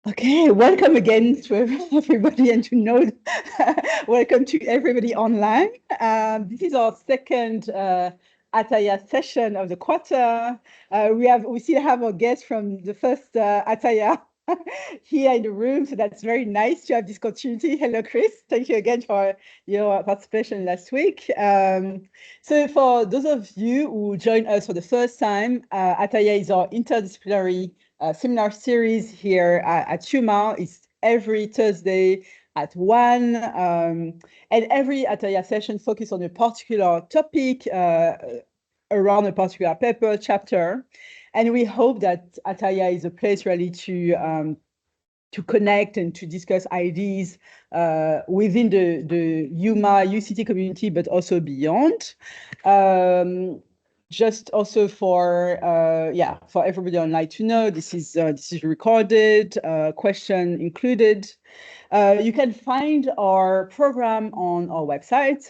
Okay, welcome again to everybody and to know, welcome to everybody online. This is our second Ataya session of the quarter. We still have our guest from the first Ataya here in the room, so that's very nice to have this continuity. Hello, Chris. Thank you again for your participation last week. So for those of you who joined us for the first time, Ataya is our interdisciplinary seminar series here at UMA. It's every Thursday at 1. And every Ataya session focuses on a particular topic around a particular paper, chapter. And we hope that Ataya is a place really to connect and to discuss ideas within the UMA, UCT community, but also beyond. Just also for everybody online to know, this is recorded, question included. You can find our program on our website,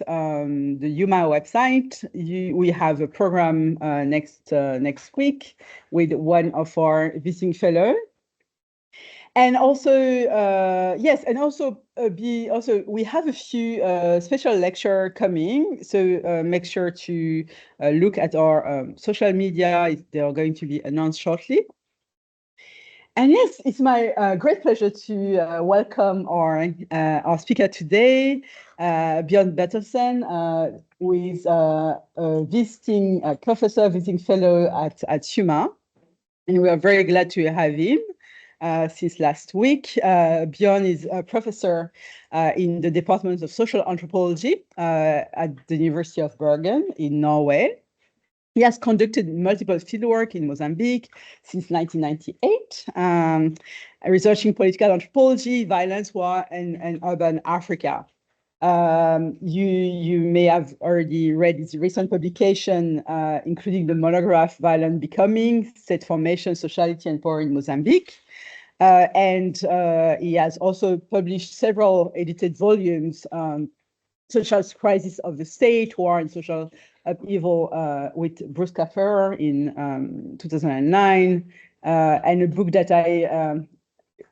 the UMA website. We have a program next week with one of our visiting fellows. And also, we have a few special lecture coming. So make sure to look at our social media. They are going to be announced shortly. And yes, it's my great pleasure to welcome our speaker today, BjØrn Bertelsen, who is a visiting professor, visiting fellow at UMA. And we are very glad to have him. Since last week. BjØrn is a professor in the Department of Social Anthropology at the University of Bergen in Norway. He has conducted multiple fieldwork in Mozambique since 1998, researching political anthropology, violence, war, and urban Africa. You may have already read his recent publication, including the monograph Violent Becoming, State Formation, Sociality, and Power in Mozambique. And he has also published several edited volumes, such as Crisis of the State, War and Social Upheaval with Bruce Kaffer in 2009, and a book that I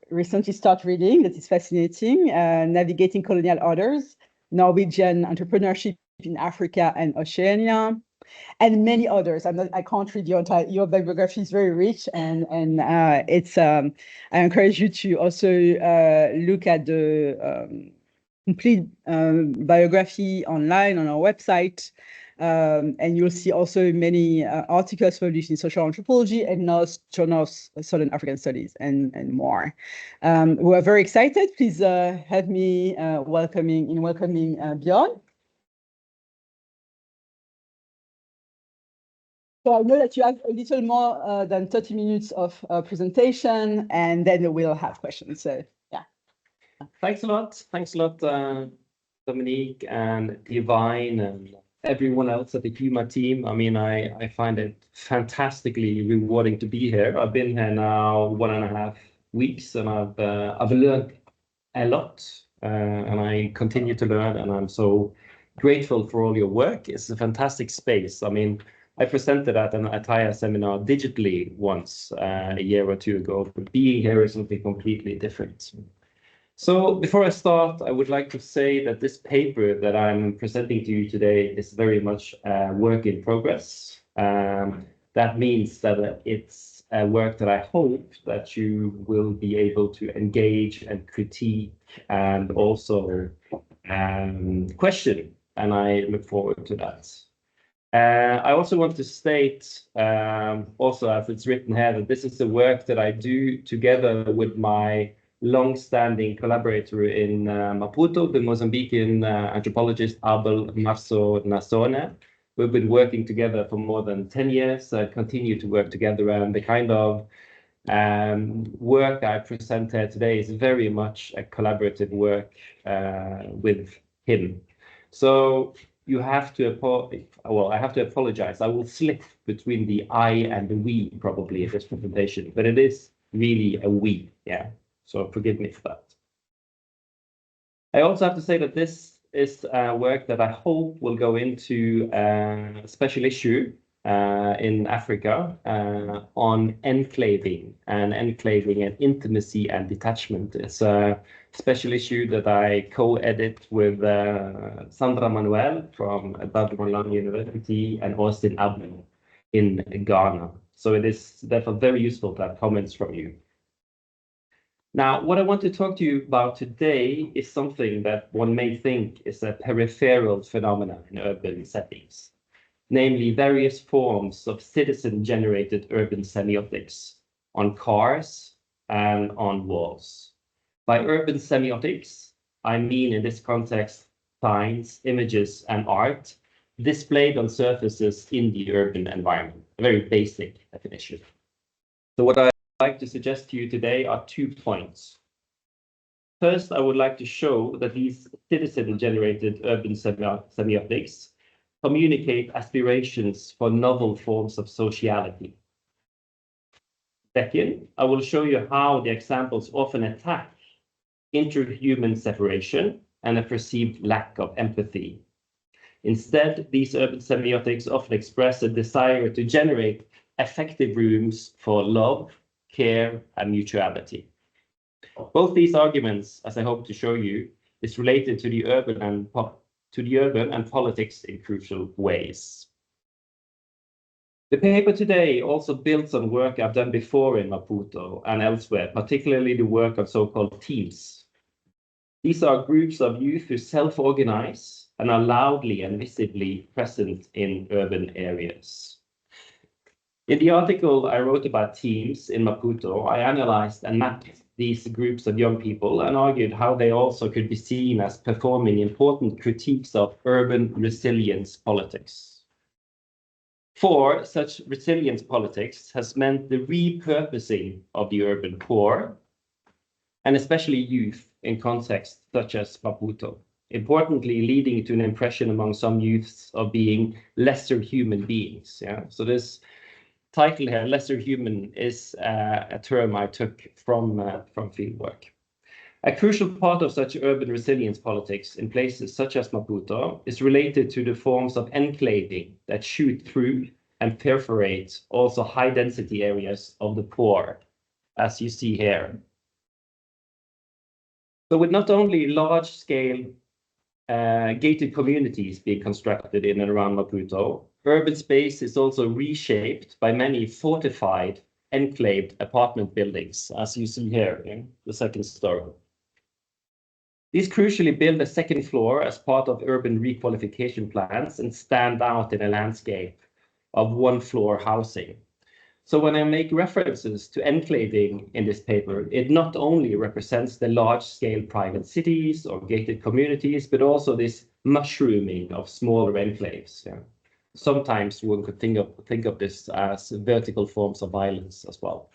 recently started reading that is fascinating, Navigating Colonial Orders, Norwegian Entrepreneurship in Africa and Oceania, and many others. I can't read your bibliography is very rich, and it's. I encourage you to also look at the complete biography online on our website, and you'll see also many articles published in social anthropology and now journals, Southern African Studies, and more. We are very excited. Please help me welcoming BjØrn. So I know that you have a little more than 30 minutes of presentation, and then we'll have questions. So, yeah. Thanks a lot. Thanks a lot, Dominique and Divine and everyone else at the UMA team. I mean, I find it fantastically rewarding to be here. I've been here now 1.5 weeks, and I've learned a lot, and I continue to learn, and I'm so grateful for all your work. It's a fantastic space. I mean, I presented at an Ataya seminar digitally once a year or two ago, but being here is something completely different. So before I start, I would like to say that this paper that I'm presenting to you today is very much a work in progress. That means that it's a work that I hope that you will be able to engage and critique and also question, and I look forward to that. I also want to state, also as it's written here, that this is the work that I do together with my long-standing collaborator in Maputo, the Mozambican anthropologist AbdouMaliq. We've been working together for more than 10 years, continue to work together, and the kind of work I present here today is very much a collaborative work with him. So you have to I have to apologize. I will slip between the I and the we probably in this presentation, but it is really a we, yeah. So forgive me for that. I also have to say that this is work that I hope will go into a special issue in Africa on enclaving and intimacy and detachment. It's a special issue that I co-edit with Sandra Manuel from BjØrn University and Austin Abdul in Ghana. So it is therefore very useful to have comments from you. Now, what I want to talk to you about today is something that one may think is a peripheral phenomenon in urban settings, namely various forms of citizen-generated urban semiotics on cars and on walls. By urban semiotics, I mean in this context, signs, images, and art displayed on surfaces in the urban environment, a very basic definition. So what I'd like to suggest to you today are 2 points. First, I would like to show that these citizen-generated urban semiotics communicate aspirations for novel forms of sociality. Second, I will show you how the examples often attack interhuman separation and a perceived lack of empathy. Instead, these urban semiotics often express a desire to generate affective rooms for love, care, and mutuality. Both these arguments, as I hope to show you, is related to the urban and politics in crucial ways. The paper today also builds on work I've done before in Maputo and elsewhere, particularly the work of so-called teams. These are groups of youth who self-organize and are loudly and visibly present in urban areas. In the article I wrote about teams in Maputo, I analyzed and mapped these groups of young people and argued how they also could be seen as performing important critiques of urban resilience politics. For such resilience politics has meant the repurposing of the urban core, and especially youth in contexts such as Maputo, importantly leading to an impression among some youths of being lesser human beings. Yeah? So this title here, lesser human, is a term I took from fieldwork. A crucial part of such urban resilience politics in places such as Maputo is related to the forms of enclaving that shoot through and perforate also high density areas of the poor, as you see here. So with not only large scale gated communities being constructed in and around Maputo, urban space is also reshaped by many fortified, enclaved apartment buildings, as you see here in the second story. These crucially build a second floor as part of urban requalification plans and stand out in a landscape of one-floor housing. So when I make references to enclaving in this paper, it not only represents the large-scale private cities or gated communities, but also this mushrooming of smaller enclaves. Yeah. Sometimes one could think of this as vertical forms of violence as well.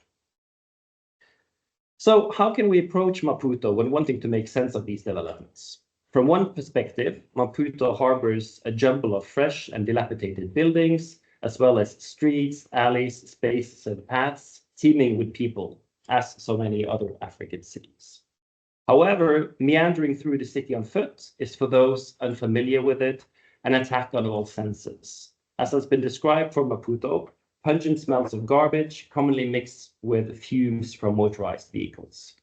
So how can we approach Maputo when wanting to make sense of these developments? From one perspective, Maputo harbors a jumble of fresh and dilapidated buildings, as well as streets, alleys, spaces, and paths teeming with people, as so many other African cities. However, meandering through the city on foot is, for those unfamiliar with it, an attack on all senses. As has been described for Maputo, pungent smells of garbage commonly mixed with fumes from motorized vehicles.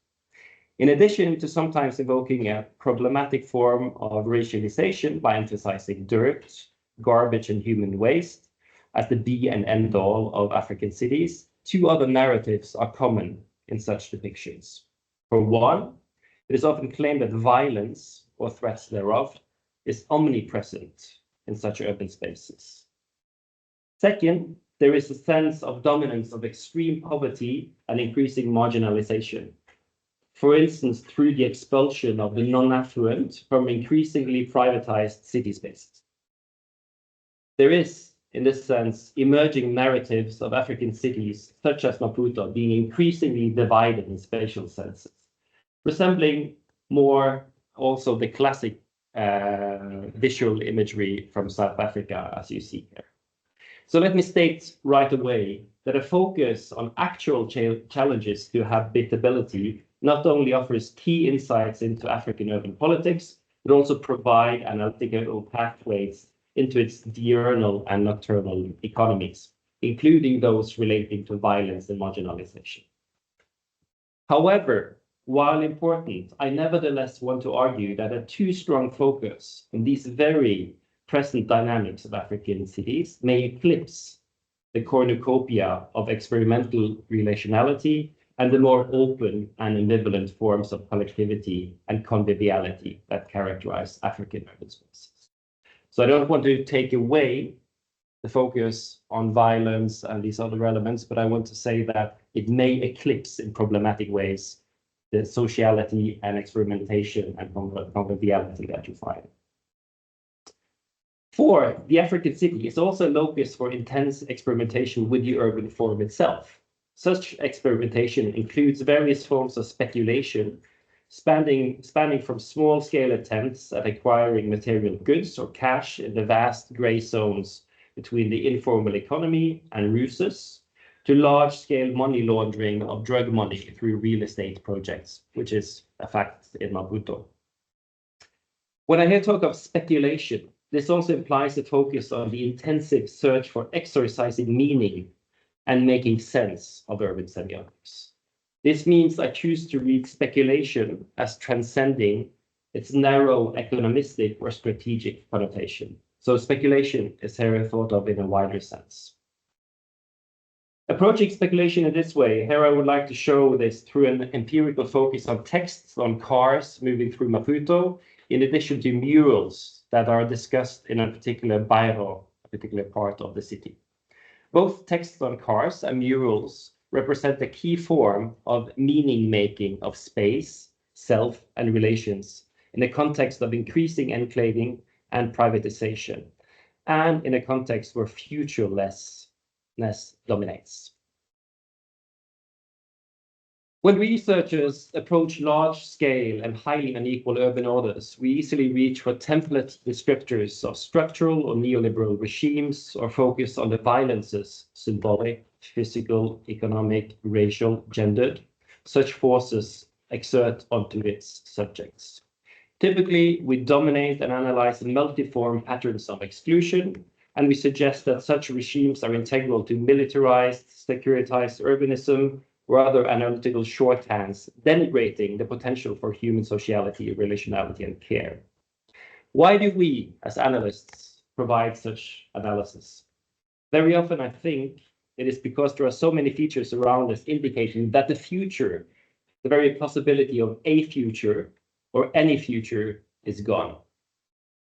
In addition to sometimes evoking a problematic form of racialization by emphasizing dirt, garbage, and human waste as the be and end all of African cities, 2 other narratives are common in such depictions. For one, it is often claimed that violence, or threats thereof, is omnipresent in such urban spaces. Second, there is a sense of dominance of extreme poverty and increasing marginalization. For instance, through the expulsion of the non-affluent from increasingly privatized city spaces. There is, in this sense, emerging narratives of African cities, such as Maputo, being increasingly divided in spatial senses, resembling more also the classic visual imagery from South Africa, as you see here. So let me state right away that a focus on actual challenges to habitability not only offers key insights into African urban politics, but also provide analytical pathways into its diurnal and nocturnal economies, including those relating to violence and marginalization. However, while important, I nevertheless want to argue that a too strong focus on these very present dynamics of African cities may eclipse the cornucopia of experimental relationality and the more open and ambivalent forms of collectivity and conviviality that characterize African urban spaces. So I don't want to take away the focus on violence and these other elements, but I want to say that it may eclipse in problematic ways the sociality and experimentation and conviviality that you find. 4, the African city is also a locus for intense experimentation with the urban form itself. Such experimentation includes various forms of speculation, spanning from small-scale attempts at acquiring material goods or cash in the vast gray zones between the informal economy and ruses, to large-scale money laundering of drug money through real estate projects, which is a fact in Maputo. When I hear talk of speculation, this also implies a focus on the intensive search for exorcising meaning and making sense of urban semiotics. This means I choose to read speculation as transcending its narrow economistic or strategic connotation. So speculation is here thought of in a wider sense. Approaching speculation in this way, here I would like to show this through an empirical focus on texts on cars moving through Maputo, in addition to murals that are discussed in a particular bairro, a particular part of the city. Both texts on cars and murals represent a key form of meaning-making of space, self, and relations in the context of increasing enclaving and privatization, and in a context where futurelessness dominates. When researchers approach large-scale and highly unequal urban orders, we easily reach for template descriptors of structural or neoliberal regimes, or focus on the violences, symbolic, physical, economic, racial, gendered, such forces exert onto its subjects. Typically, we dominate and analyze multiform patterns of exclusion, and we suggest that such regimes are integral to militarized, securitized urbanism, or other analytical shorthands denigrating the potential for human sociality, relationality, and care. Why do we, as analysts, provide such analysis? Very often, I think, it is because there are so many features around us indicating that the future, the very possibility of a future or any future, is gone.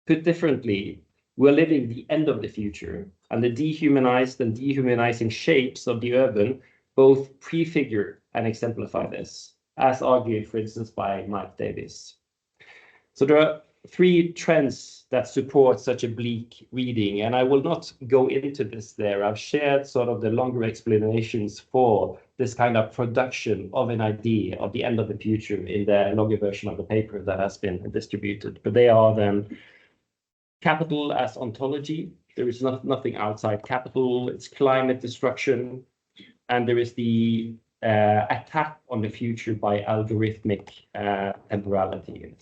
Put differently, we're living the end of the future, and the dehumanized and dehumanizing shapes of the urban both prefigure and exemplify this, as argued, for instance, by Mike Davis. So there are 3 trends that support such a bleak reading, and I will not go into this there. I've shared sort of the longer explanations for this kind of production of an idea of the end of the future in the longer version of the paper that has been distributed. But they are then capital as ontology. There is nothing outside capital. It's climate destruction. And there is the attack on the future by algorithmic temporality.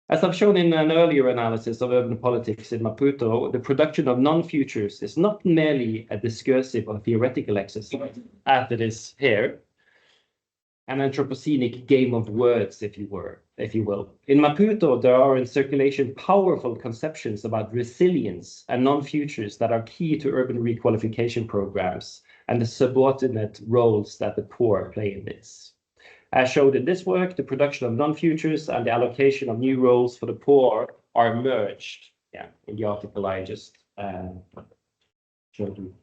As I've shown in an earlier analysis of urban politics in Maputo, the production of non-futures is not merely a discursive or theoretical exercise, as it is here, an anthropocenic game of words, if you will. In Maputo, there are in circulation powerful conceptions about resilience and non-futures that are key to urban requalification programs and the subordinate roles that the poor play in this. As showed in this work, the production of non-futures and the allocation of new roles for the poor are merged, in the article I just showed you.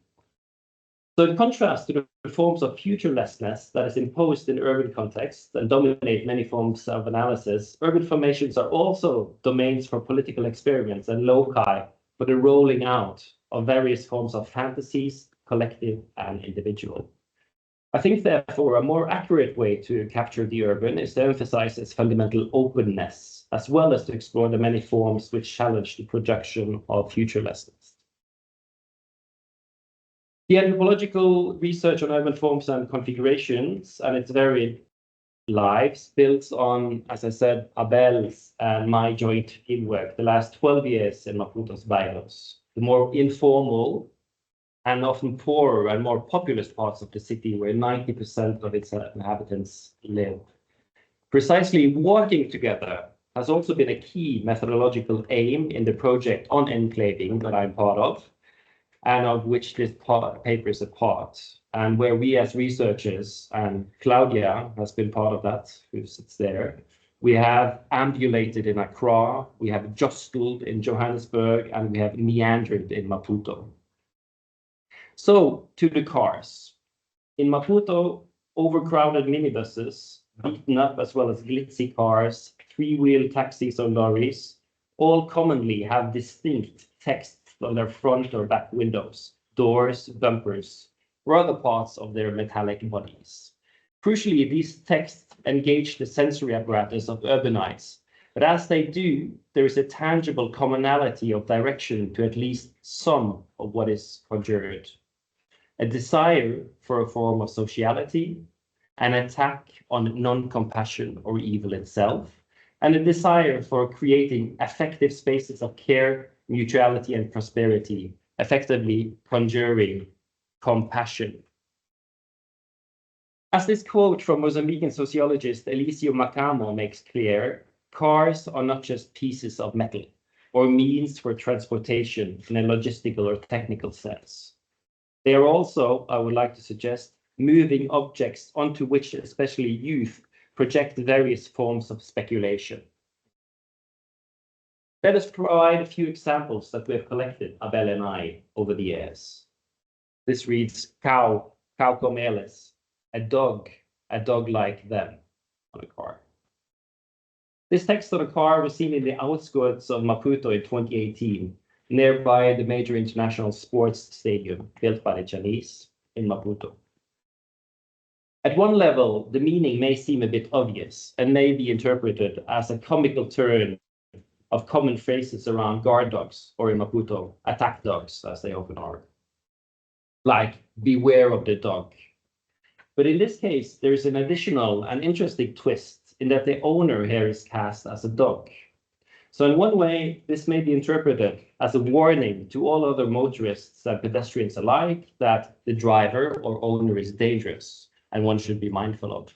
So in contrast to the forms of futurelessness that is imposed in urban contexts and dominate many forms of analysis, urban formations are also domains for political experiments and loci for the rolling out of various forms of fantasies, collective and individual. I think, therefore, a more accurate way to capture the urban is to emphasize its fundamental openness, as well as to explore the many forms which challenge the production of futurelessness. The anthropological research on urban forms and configurations and its varied lives builds on, as I said, Abel's and my joint teamwork the last 12 years in Maputo's bylaws. The more informal and often poorer and more populous parts of the city where 90% of its inhabitants live. Precisely working together has also been a key methodological aim in the project on enclaving that I'm part of, and of which this paper is a part, and where we as researchers, and Claudia has been part of that, who sits there, we have ambulated in Accra, we have jostled in Johannesburg, and we have meandered in Maputo. So, to the cars. In Maputo, overcrowded minibuses, beaten up as well as glitzy cars, three-wheel taxis or lorries, all commonly have distinct text on their front or back windows, doors, bumpers, or other parts of their metallic bodies. Crucially, these texts engage the sensory apparatus of urbanites, but as they do, there is a tangible commonality of direction to at least some of what is conjured. A desire for a form of sociality, an attack on non-compassion or evil itself, and a desire for creating affective spaces of care, mutuality, and prosperity, effectively conjuring compassion. As this quote from Mozambican sociologist Eliseo Macamo makes clear, cars are not just pieces of metal or means for transportation in a logistical or technical sense. They are also, I would like to suggest, moving objects onto which especially youth project various forms of speculation. Let us provide a few examples that we have collected, Abel and I, over the years. This reads, cow comeles, a dog like them, on a car. This text on a car was seen in the outskirts of Maputo in 2018, nearby the major international sports stadium built by the Chinese in Maputo. At one level, the meaning may seem a bit obvious and may be interpreted as a comical turn of common phrases around guard dogs, or in Maputo, attack dogs, as they often are. Like, beware of the dog. But in this case, there is an additional and interesting twist in that the owner here is cast as a dog. So in one way, this may be interpreted as a warning to all other motorists and pedestrians alike that the driver or owner is dangerous and one should be mindful of.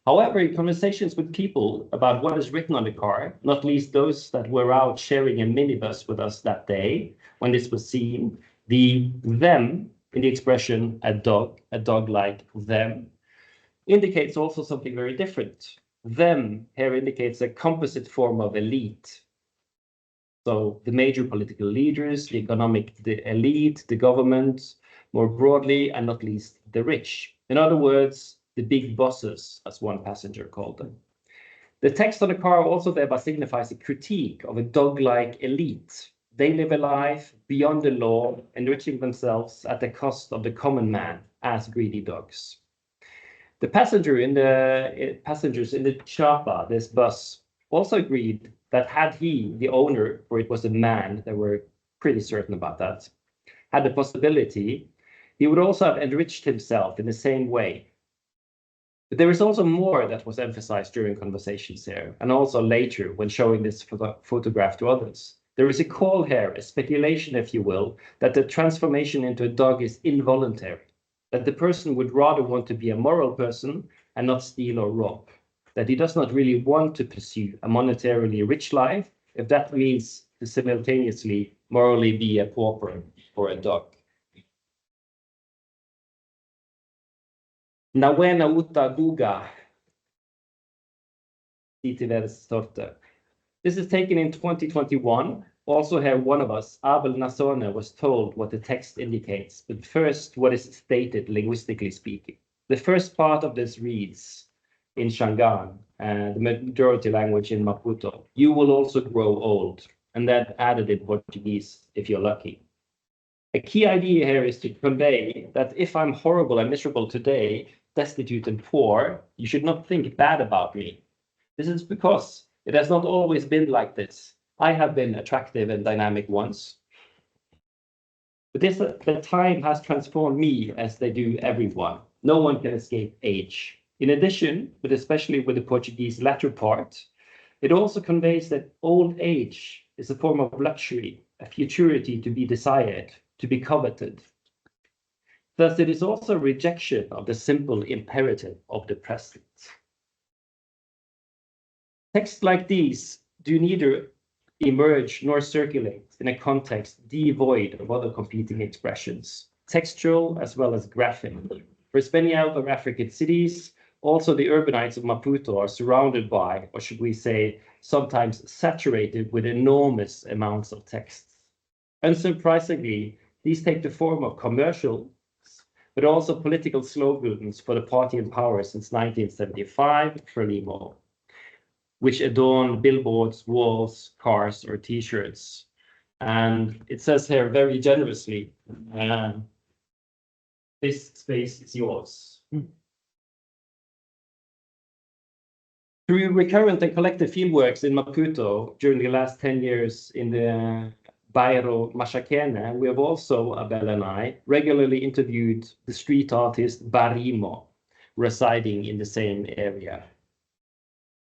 However, in conversations with people about what is written on the car, not least those that were out sharing a minibus with us that day when this was seen, the them in the expression a dog like them, indicates also something very different. Them here indicates a composite form of elite. So the major political leaders, the elite, the government, more broadly, and not least the rich. In other words, the big bosses, as one passenger called them. The text on the car also thereby signifies a critique of a dog-like elite. They live a life beyond the law, enriching themselves at the cost of the common man as greedy dogs. The passengers in the chapa, this bus, also agreed that had he, the owner, for it was a man, they were pretty certain about that, had the possibility, he would also have enriched himself in the same way. But there is also more that was emphasized during conversations here, and also later when showing this photograph to others. There is a call here, a speculation, if you will, that the transformation into a dog is involuntary, that the person would rather want to be a moral person and not steal or rob, that he does not really want to pursue a monetarily rich life, if that means to simultaneously morally be a pauper or a dog. Nawena uta guga. This is taken in 2021. Also here, one of us, Abel Nasone, was told what the text indicates, but first what is stated linguistically speaking. The first part of this reads in Shangaan, the majority language in Maputo, you will also grow old, and that added in Portuguese if you're lucky. A key idea here is to convey that if I'm horrible and miserable today, destitute and poor, you should not think bad about me. This is because it has not always been like this. I have been attractive and dynamic once. But the time has transformed me as they do everyone. No one can escape age. In addition, but especially with the Portuguese latter part, it also conveys that old age is a form of luxury, a futurity to be desired, to be coveted. Thus, it is also a rejection of the simple imperative of the present. Texts like these do neither emerge nor circulate in a context devoid of other competing expressions, textual as well as graphic. For many other African cities, also the urbanites of Maputo are surrounded by, or should we say, sometimes saturated with enormous amounts of texts. Unsurprisingly, these take the form of commercial, but also political slogans for the party in power since 1975, Frelimo, which adorn billboards, walls, cars, or T-shirts. And it says here very generously, this space is yours. Through recurrent and collective fieldworks in Maputo during the last 10 years in the Bairro Mashakene, we have also, Abel and I, regularly interviewed the street artist Barimo, residing in the same area.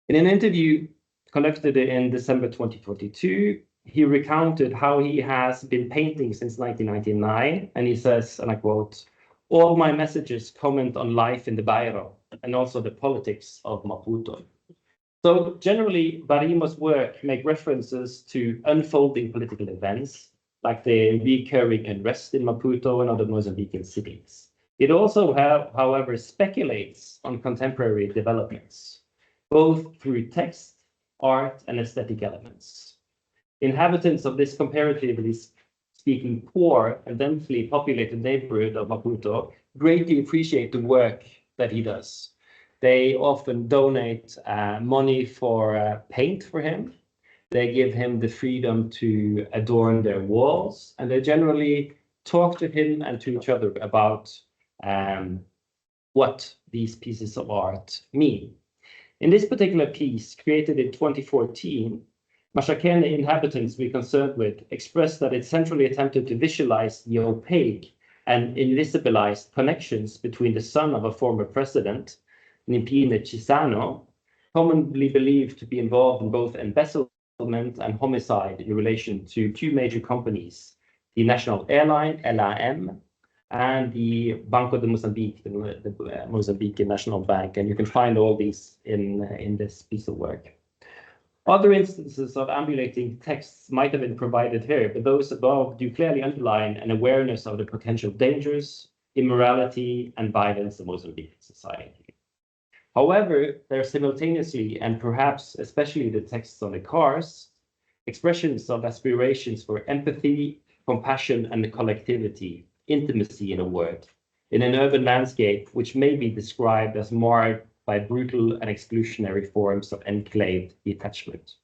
In an interview conducted in December 2022, he recounted how he has been painting since 1999, and he says, and I quote, "All my messages comment on life in the Bairro and also the politics of Maputo." So generally, Barimo's work make references to unfolding political events, like the recurring unrest in Maputo and other Mozambican cities. It also, however, speculates on contemporary developments, both through text, art, and aesthetic elements. Inhabitants of this comparatively speaking poor and densely populated neighborhood of Maputo greatly appreciate the work that he does. They often donate money for paint for him. They give him the freedom to adorn their walls, and they generally talk to him and to each other about what these pieces of art mean. In this particular piece, created in 2014, Mashakene inhabitants we concerned with expressed that it centrally attempted to visualize the opaque and invisibilized connections between the son of a former president, Nimpine Chisano, commonly believed to be involved in both embezzlement and homicide in relation to two major companies, the national airline, LAM, and the Banco de Mozambique, the Mozambican National Bank. And you can find all these in this piece of work. Other instances of ambulating texts might have been provided here, but those above do clearly underline an awareness of the potential dangers, immorality, and violence in Mozambican society. However, there are simultaneously, and perhaps especially the texts on the cars, expressions of aspirations for empathy, compassion, and collectivity, intimacy in a word, in an urban landscape which may be described as marred by brutal and exclusionary forms of enclaved detachment.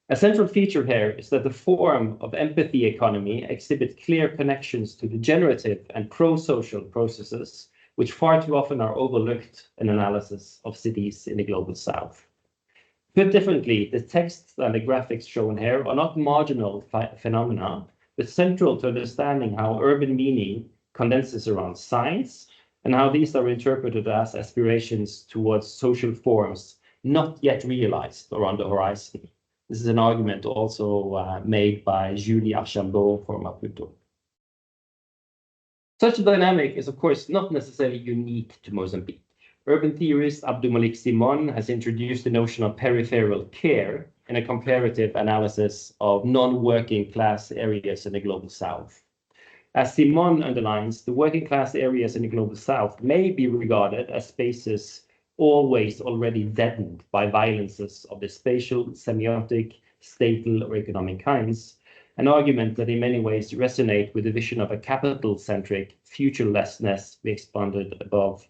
A central feature here is that the form of empathy economy exhibits clear connections to the generative and pro-social processes, which far too often are overlooked in analysis of cities in the global south. Put differently, the texts and the graphics shown here are not marginal phenomena, but central to understanding how urban meaning condenses around science and how these are interpreted as aspirations towards social forms not yet realized or on the horizon. This is an argument also made by Julie Archambault for Maputo. Such a dynamic is, of course, not necessarily unique to Mozambique. Urban theorist AbdouMaliq Simone has introduced the notion of peripheral care in a comparative analysis of non-working class areas in the global south. As Simone underlines, the working class areas in the global south may be regarded as spaces always already deadened by violences of the spatial, semiotic, statal, or economic kinds, an argument that in many ways resonate with the vision of a capital-centric futurelessness we expounded above.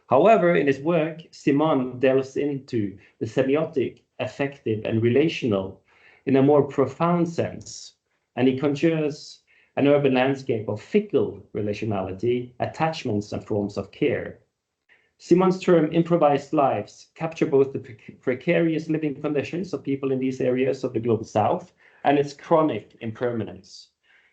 However, in his work, Simone delves into the semiotic, affective, and relational in a more profound sense, and he conjures an urban landscape of fickle relationality, attachments, and forms of care. Simone's term improvised lives capture both the precarious living conditions of people in these areas of the global south and its chronic impermanence.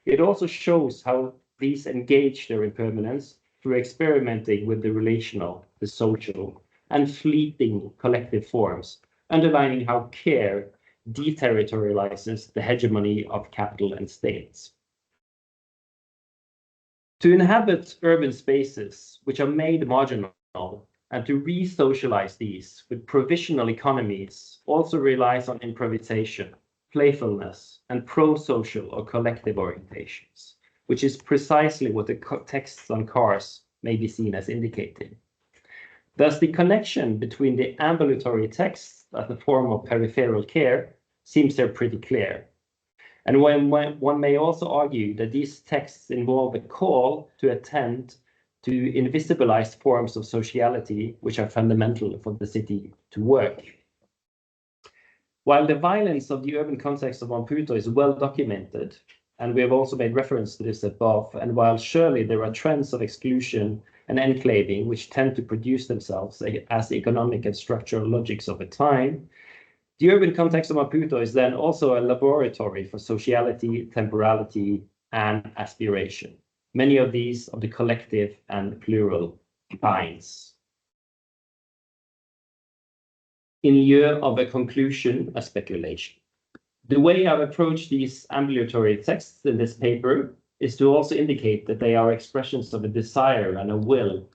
It also shows how these engage their impermanence through experimenting with the relational, the social, and fleeting collective forms, underlining how care deterritorializes the hegemony of capital and states. To inhabit urban spaces which are made marginal and to re-socialize these with provisional economies also relies on improvisation, playfulness, and pro-social or collective orientations, which is precisely what the texts on cars may be seen as indicating. Thus, the connection between the ambulatory texts as a form of peripheral care seems there pretty clear. And one may also argue that these texts involve a call to attend to invisibilized forms of sociality, which are fundamental for the city to work. While the violence of the urban context of Maputo is well documented, and we have also made reference to this above, and while surely there are trends of exclusion and enclaving which tend to produce themselves as economic and structural logics over time, the urban context of Maputo is then also a laboratory for sociality, temporality, and aspiration. Many of these of the collective and plural kinds. In lieu of a conclusion, a speculation. The way I've approached these ambulatory texts in this paper is to also indicate that they are expressions of a desire and a will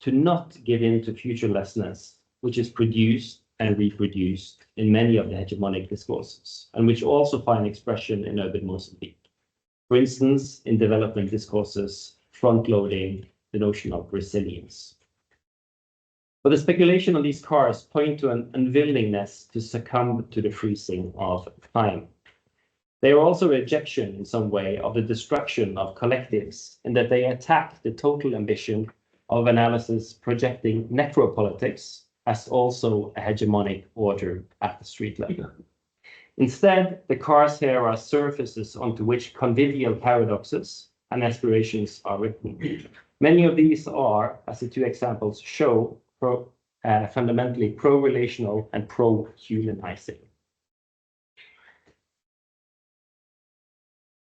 to not give in to futurelessness, which is produced and reproduced in many of the hegemonic discourses, and which also find expression in urban Mozambique. For instance, in development discourses, front-loading the notion of resilience. But the speculation on these cars point to an unwillingness to succumb to the freezing of time. They are also a rejection in some way of the destruction of collectives, in that they attack the total ambition of analysis projecting necropolitics as also a hegemonic order at the street level. Instead, the cars here are surfaces onto which convivial paradoxes and aspirations are written. Many of these are, as the two examples show, fundamentally pro-relational and pro-humanizing.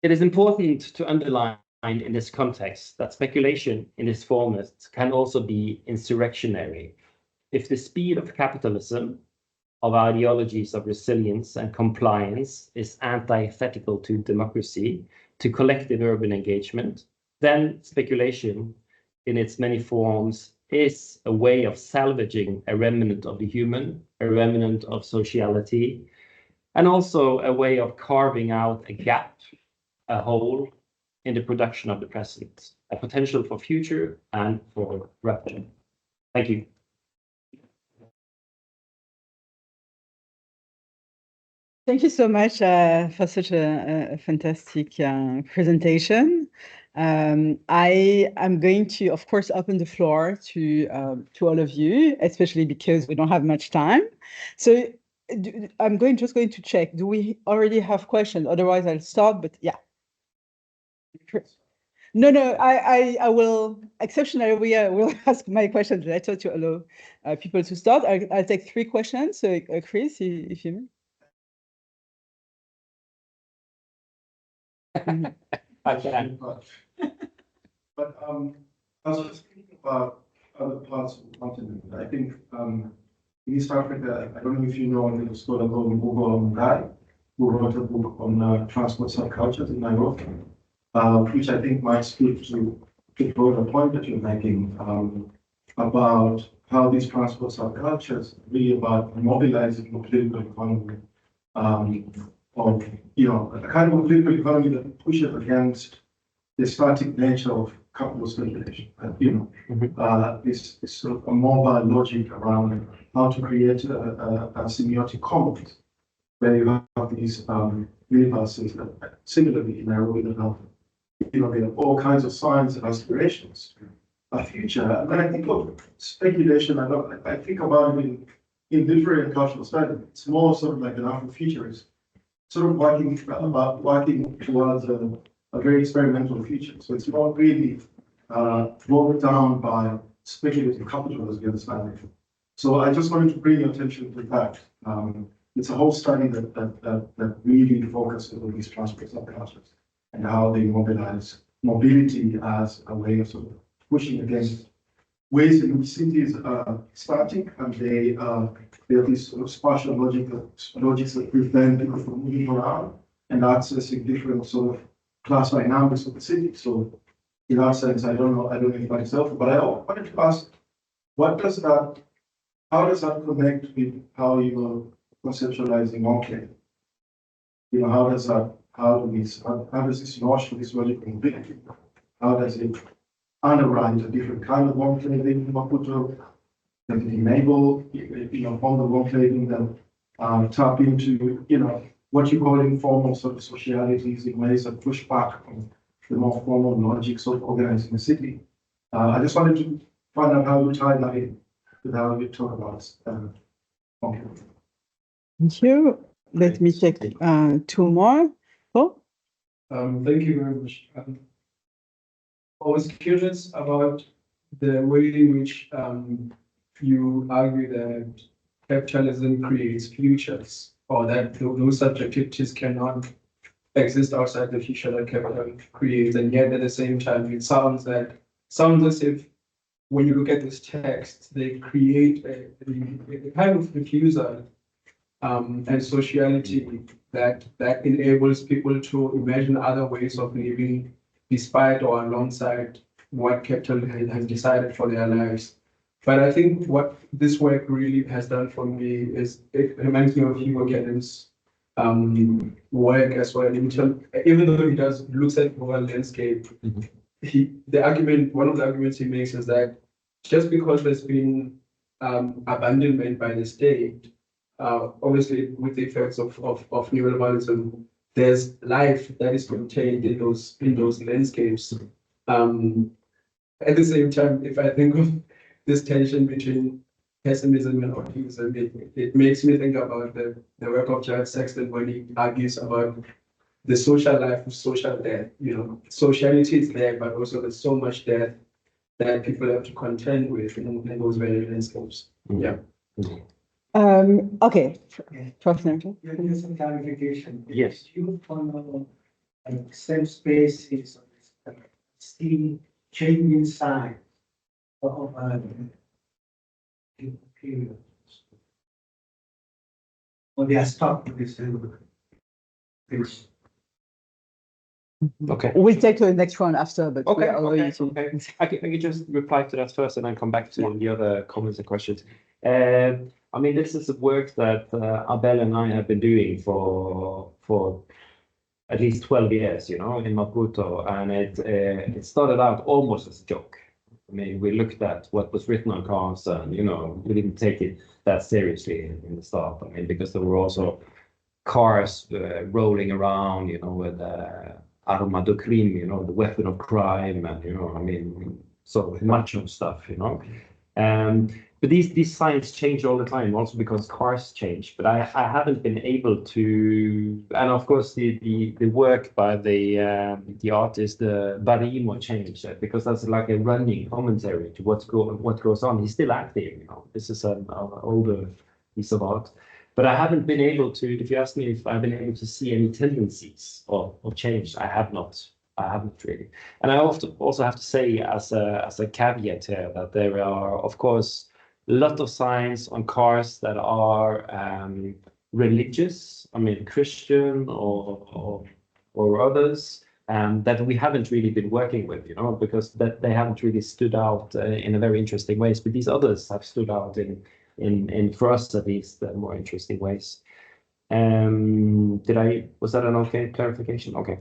It is important to underline in this context that speculation in this format can also be insurrectionary. If the speed of capitalism, of ideologies of resilience and compliance is antithetical to democracy, to collective urban engagement, then speculation in its many forms is a way of salvaging a remnant of the human, a remnant of sociality, and also a way of carving out a gap, a hole in the production of the present, a potential for future and for rupture. Thank you. Thank you so much for such a fantastic presentation. I am going to, of course, open the floor to all of you, especially because we don't have much time. So I'm just going to check. Do we already have questions? Otherwise, I'll start. But yeah. No, I will exceptionally will ask my questions later to allow people to start. I'll take 3 questions. So Chris, if you. I can. But I was just thinking about other parts of the continent. I think in East Africa, I don't know if you know a scholar called Guise, who wrote a book on transport subcultures in Nairobi, which I think might speak to the broader point that you're making about how these transport subcultures are really about mobilizing the political economy of, a kind of a political economy that pushes against the static nature of capital speculation. This sort of a mobile logic around how to create a semiotic commons where you have these minibuses that similarly in Nairobi that have, there are all kinds of signs and aspirations, a future. And then I think of speculation, I think about it in literary and cultural studies. It's more sort of like an Afrofuturist, sort of working towards a very experimental future. So it's not really brought down by speculative capital as we understand it. So I just wanted to bring your attention to that. It's a whole study that really focuses on these transport subcultures and how they mobilize mobility as a way of sort of pushing against ways in which cities are static and they have these sort of spatial logics that prevent people from moving around and accessing different sort of class dynamics of the city. So in that sense, I don't know if that's helpful, but I wanted to ask, how does that connect with how you're conceptualizing enclave? You know, how does this notion, this logical mobility, how does it underwrite a different kind of enclaving in Maputo? Does it enable, form of enclaving that tap into, what you call informal sort of socialities in ways that push back on the more formal logics of organizing a city? I just wanted to find out how you tie that in with how you talk about enclaving. Thank you. Let me take two more. Oh. Thank you very much. I was curious about the way in which you argue that capitalism creates futures, or that those subjectivities cannot exist outside the future that capital creates, and yet at the same time it sounds as if when you look at this text, they create a kind of refusal and sociality that enables people to imagine other ways of living despite or alongside what capital has decided for their lives. But I think what this work really has done for me is it reminds me of Hugo Kellen's work as well. Even though he looks at the overall landscape, one of the arguments he makes is that just because there's been abandonment by the state, obviously with the effects of neoliberalism, there's life that is contained in those landscapes. At the same time, if I think of this tension between pessimism and optimism, it makes me think about the work of Jared Sexton when he argues about the social life of social death. Sociality is there, but also there's so much death that people have to contend with in those very landscapes. Yeah. Okay. Professor. Just some clarification. Yes. You follow safe spaces still changing inside of period. Or they are stuck with this. Okay. We'll take the next one after, but Okay. we are already Okay. I can just reply to that first, and then come back to the other comments and questions. I mean, this is the work that Abel and I have been doing for at least 12 years, in Maputo, and it started out almost as a joke. I mean, we looked at what was written on cars, and we didn't take it that seriously in the start. I mean, because there were also cars rolling around, with arma do crime, the weapon of crime, and I mean, sort of macho stuff, But these signs change all the time, also because cars change. But I haven't been able to, and of course the work by the artist Barimo changed, because that's like a running commentary to what goes on. He's still active, This is an older piece of art. But I haven't been able to, if you ask me if I've been able to see any tendencies of change, I have not. I haven't really. And I also have to say as a caveat here that there are, of course, a lot of signs on cars that are religious, I mean, Christian or others, that we haven't really been working with, because that they haven't really stood out in a very interesting ways. But these others have stood out in for us at least, more interesting ways. Was that an okay clarification? Okay.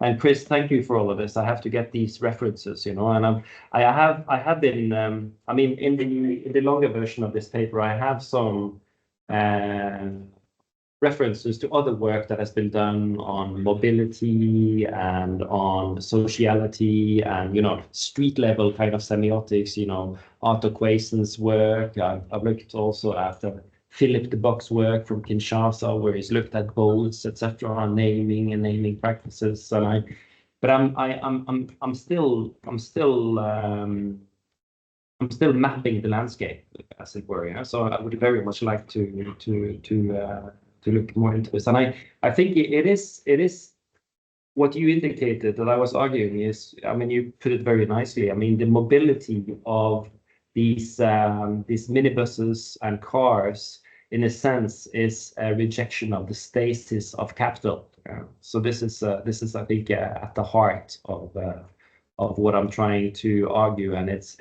And Chris, thank you for all of this. I have to get these references, and I have been. I mean, in the longer version of this paper, I have some references to other work that has been done on mobility and on sociality and street level kind of semiotics. Arthur Quayson's work. I've looked also at Philip de Bock's work from Kinshasa, where he's looked at boats, etc., and naming practices. But I'm still mapping the landscape, as it were. So I would very much like to look more into this. And I think it is what you indicated that I was arguing is, I mean, you put it very nicely. I mean, the mobility of these minibuses and cars, in a sense, is a rejection of the stasis of capital. So this is, I think, at the heart of what I'm trying to argue, and it's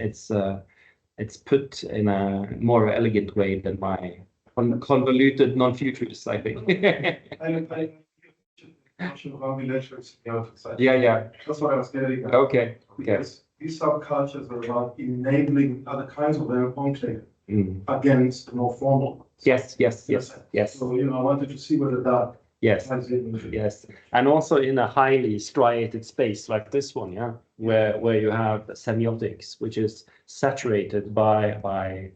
put in a more elegant way than my convoluted non-futurist, I think. Yeah. That's what I was getting at. Okay. Because these subcultures are about enabling other kinds of their enclave against the more formal. Yes. So, I wanted to see whether that ties in. Yes, and also in a highly striated space like this one, where you have semiotics, which is saturated by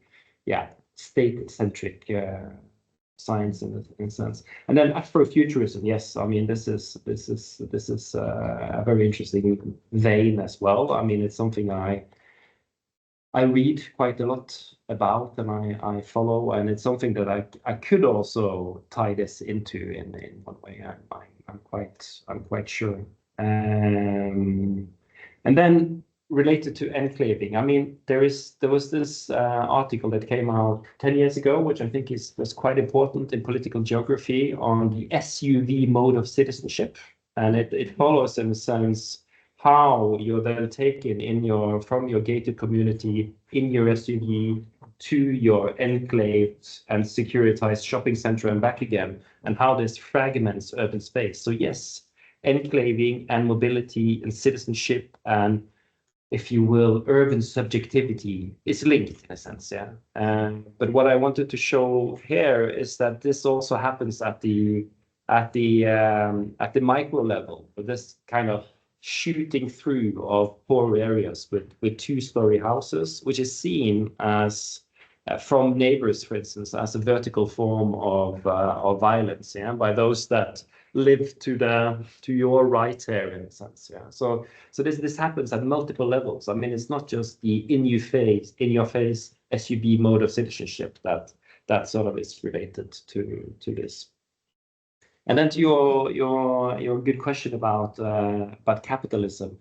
state-centric science in a sense. And then Afrofuturism, yes, I mean this is a very interesting vein as well. I mean, it's something I read quite a lot about, and I follow, and it's something that I could also tie this into in one way. I'm quite sure. And then related to enclaving, I mean, there was this article that came out 10 years ago, which I think was quite important in political geography, on the SUV mode of citizenship, and it follows in a sense how you're then taken from your gated community in your SUV to your enclaved and securitized shopping center and back again, and how this fragments urban space. So yes, enclaving and mobility and citizenship and, if you will, urban subjectivity is linked in a sense, but what I wanted to show here is that this also happens at the micro level, with this kind of shooting through of poor areas with two-story houses, which is seen as from neighbors, for instance, as a vertical form of violence, by those that live to your right here, in a sense, So this happens at multiple levels. I mean, it's not just the in your face SUV mode of citizenship that sort of is related to this. And then to your good question about capitalism,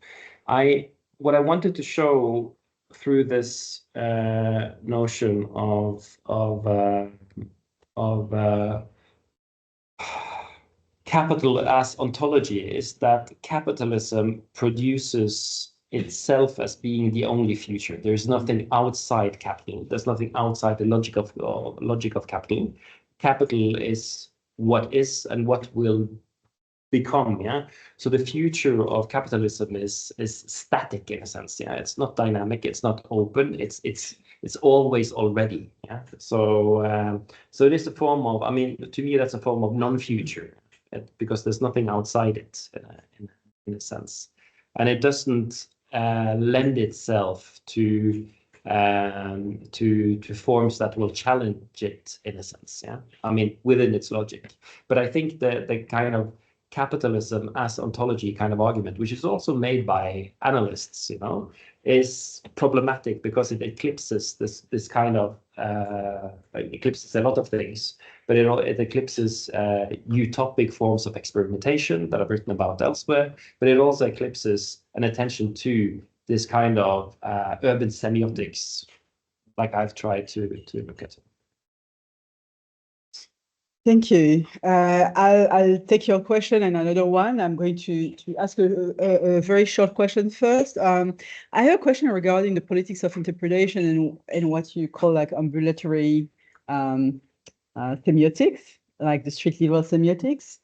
what I wanted to show through this notion of capital as ontology is that capitalism produces itself as being the only future. There's nothing outside capital. There's nothing outside the logic of capital. Capital is what is and what will become, So the future of capitalism is static in a sense, It's not dynamic, it's not open, it's always already, So it is a form of, I mean, to me that's a form of non-future, because there's nothing outside it in a sense, and it doesn't lend itself to forms that will challenge it in a sense, I mean, within its logic. But I think the kind of capitalism as ontology kind of argument, which is also made by analysts, is problematic because it eclipses this kind of eclipses a lot of things, but it eclipses utopic forms of experimentation that I've written about elsewhere, but it also eclipses an attention to this kind of urban semiotics, like I've tried to look at. Thank you. I'll take your question and another one. I'm going to ask a very short question first. I have a question regarding the politics of interpretation and what you call like ambulatory semiotics, like the street level semiotics.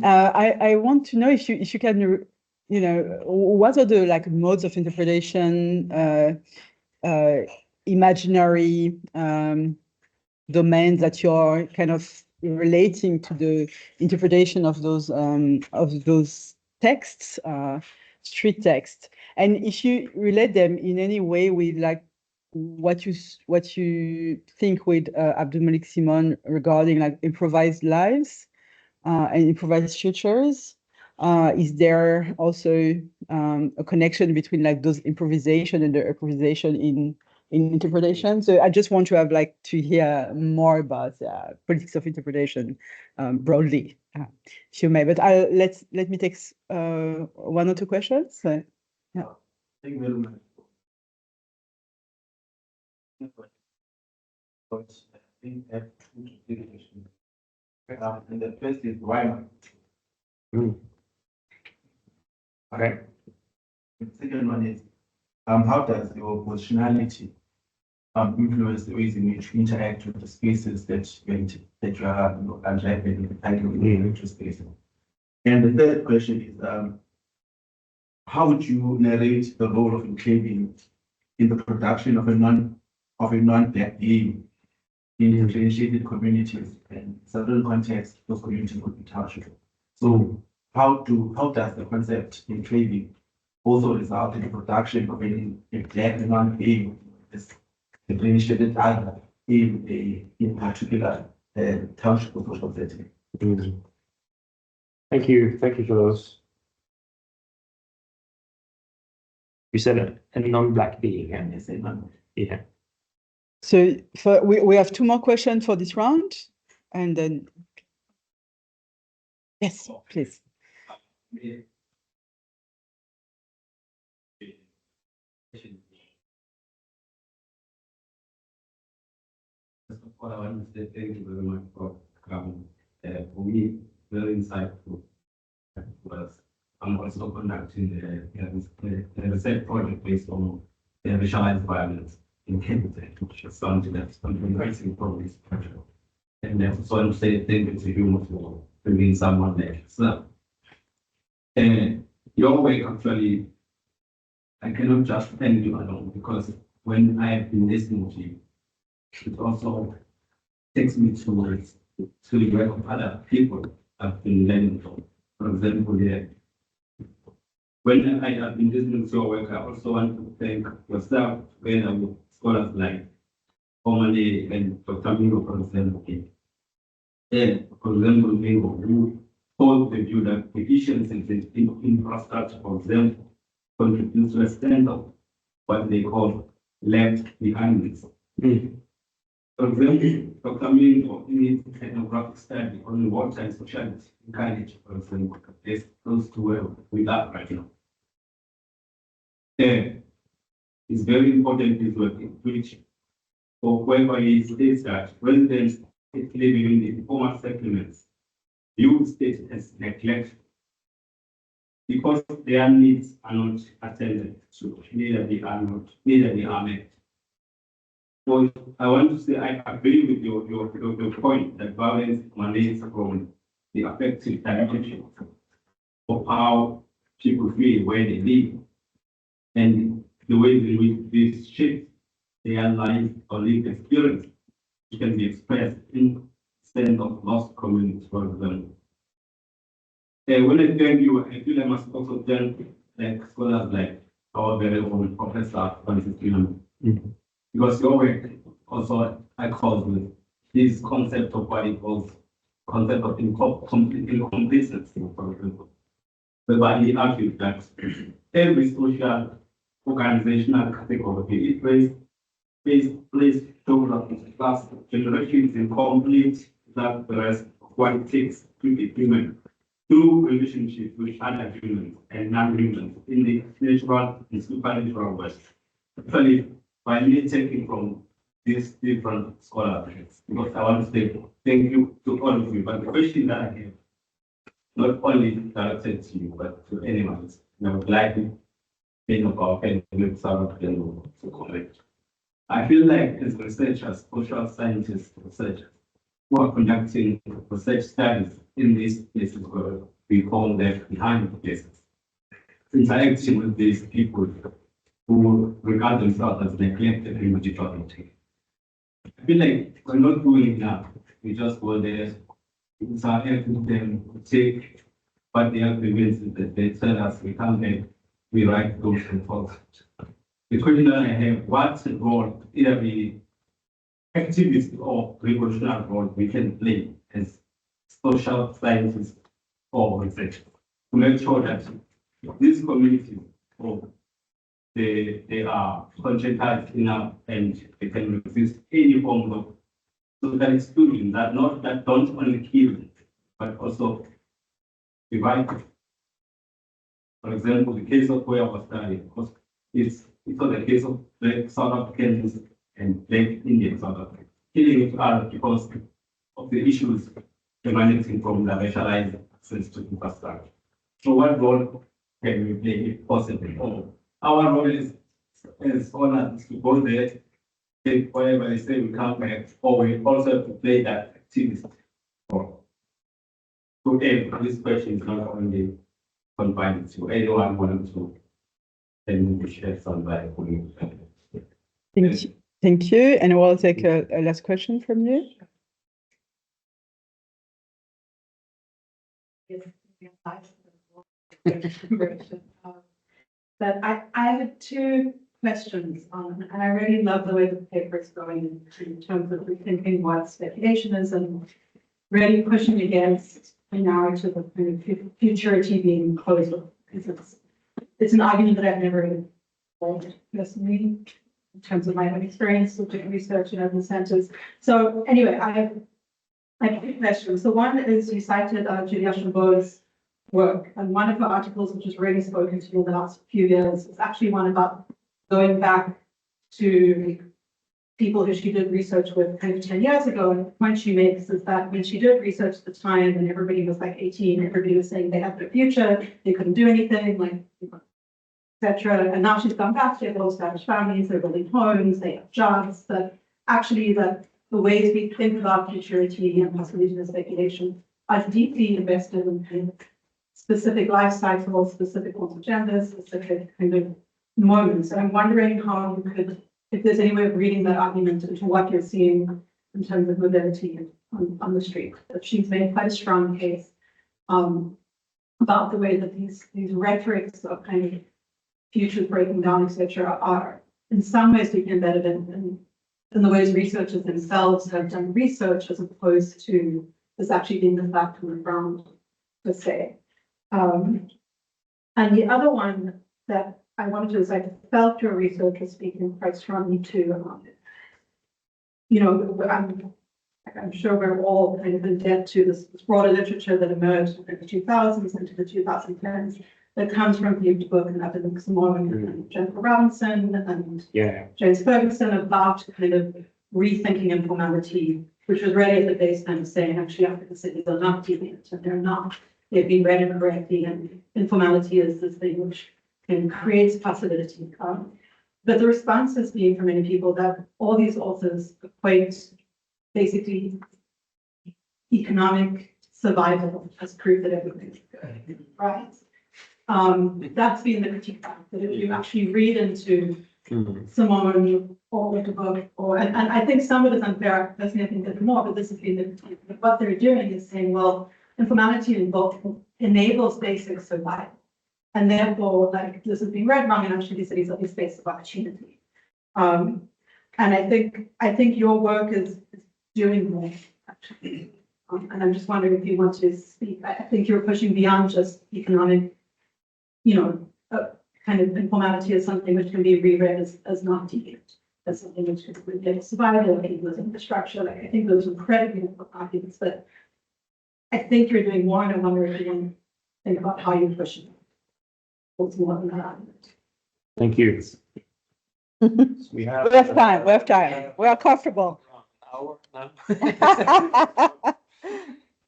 I want to know if you can, what are the like modes of interpretation, imaginary domains that you're kind of relating to the interpretation of those texts, street texts, and if you relate them in any way with like what you think with AbdouMaliq Simone regarding like improvised lives and improvised futures. Is there also a connection between like those improvisation and the improvisation in interpretation. So I just want to have like to hear more about politics of interpretation broadly, if you may. But let me take one or two questions. Yeah. Thank you very much. But I think I have two to three questions. And the first is why not? Okay. The second one is how does your positionality influence the ways in which you interact with the spaces that you are driving into spaces? And the third question is how would you narrate the role of enclaving in the production of a non-black being in differentiated communities, and in certain contexts those communities would be targeted. So how does the concept enclaving also result in the production of a black non-being is differentiated either in particular township or social setting? Thank you for those. You said a non-black being, yeah? Yes, a non. Yeah. So we have two more questions for this round, and then yes, please. First of all, I want to say thank you very much for coming. For me, very insightful. Was I'm also conducting the research project based on racialized violence in Kenya, which is something that's been rising from this project. And I also want to say thank you to you for bringing someone there. So, your work actually, I cannot just thank you alone, because when I have been listening to you, it also takes me towards the work of other people I've been learning from. For example, when I have been listening to your work, I also want to thank yourself, together with scholars like Omane and Dr. Mingo, for example. For example, Mingo, who hold the view that efficiency in infrastructure, for example, contributes to a stand of what they call left behind. For example, Dr. Mingo, in his ethnographic study on water and sociality in college, for example, is close to where we are right now. It's very important this work in which, or wherever he states that residents living in the informal settlements view state as neglect because their needs are not attended to, neither they are met. So I want to say I agree with your point that violence emanates from the affective dimension of how people feel where they live and the way in which this shapes their life or lived experience, which can be expressed in sense of lost communities, for example. When I thank you, I feel I must also thank scholars like our very own Professor Francis Wilhelm, because your work also accords with this concept of what he calls concept of incompleteness, for example, whereby he argued that every social organizational category it plays geography plus generations incomplete that the rest of what it takes to be human through relationships with other humans and non-humans in the natural and supernatural world. Actually, by me taking from these different scholars, because I want to say thank you to all of you. But the question that I have, not only directed to you, but to anyone else, and I would like to think about and with some of them to comment. I feel like as researchers, social scientists, researchers, who are conducting research studies in these places where we call them behind the places, interacting with these people who regard themselves as neglected and mutuality. I feel like we're not doing enough. We just go there, interact with them, take what they are convinced that they tell us we come back, we write those reports. The question that I have, what role, either the activist or revolutionary role we can play as social scientists or researchers to make sure that these communities or they are conscientized enough and they can resist any form of social exclusion that don't only kill, but also divide. For example, the case of where I was studying, it's the case of Black South Africans and Black Indian South Africans killing each other because of the issues emanating from the racialized access to infrastructure. So what role can we play if possible? Our role is honest to go there, take whatever they say we come back, or we also have to play that activist role. So this question is not only confined to anyone wanting to and share some light for you. Thank you. And we'll take a last question from you. But I have two questions on, and I really love the way the paper is going in terms of rethinking what speculation is and really pushing against a narrative of kind of futurity being causal, because it's an argument that I've never heard personally in terms of my own experience of doing research in urban centers. So anyway, I have two questions. So one is you cited Julia Chambaud's work, and one of her articles, which has really spoken to me in the last few years, is actually one about going back to people who she did research with kind of 10 years ago. And the point she makes is that when she did research at the time, and everybody was like 18, everybody was saying they have no future, they couldn't do anything, like, etc. And now she's gone back, they have well-established families, they're building homes, they have jobs, but actually the ways we think about futurity and possibility and speculation are deeply invested in specific life cycles, specific forms of gender, specific kind of moments. And I'm wondering how you could, if there's any way of reading that argument into what you're seeing in terms of mobility on the street. That she's made quite a strong case about the way that these rhetorics of kind of futures breaking down, etc., are in some ways deeply embedded in the ways researchers themselves have done research, as opposed to this actually being the fact on the ground per se. And the other one that I wanted to, is I felt your research was speaking quite strongly to, you know, I'm sure we're all kind of in debt to this broader literature that emerged in the 2000s into the 2010s that comes from Philippe Book and AbdouMaliq, Simone and Jennifer Robinson and James Ferguson about kind of rethinking informality, which was really at the base kind of saying actually African cities are not deviant and they're not. They've been read incorrectly, and informality is this thing which creates possibility. But the response has been from many people that all these authors equate basically economic survival as proof that everything's good, right? That's been the critique, that if you actually read into Simone or the book, and I think some of it is unfair, personally I think there's more, but this has been the critique. But what they're doing is saying, well, informality enables basic survival. And therefore, like, this has been read wrong, and actually these cities are these spaces of opportunity. And I think your work is doing more, actually. And I'm just wondering if you want to speak. I think you're pushing beyond just economic, you know, kind of informality as something which can be reread as not deviant, as something which can relate to survival, I think those infrastructure. Like, I think those are incredibly important arguments, but I think you're doing more, and I wonder if you want to think about how you're pushing it. What's more than that argument? Thank you. We have time. We have time. We are comfortable. Hour now.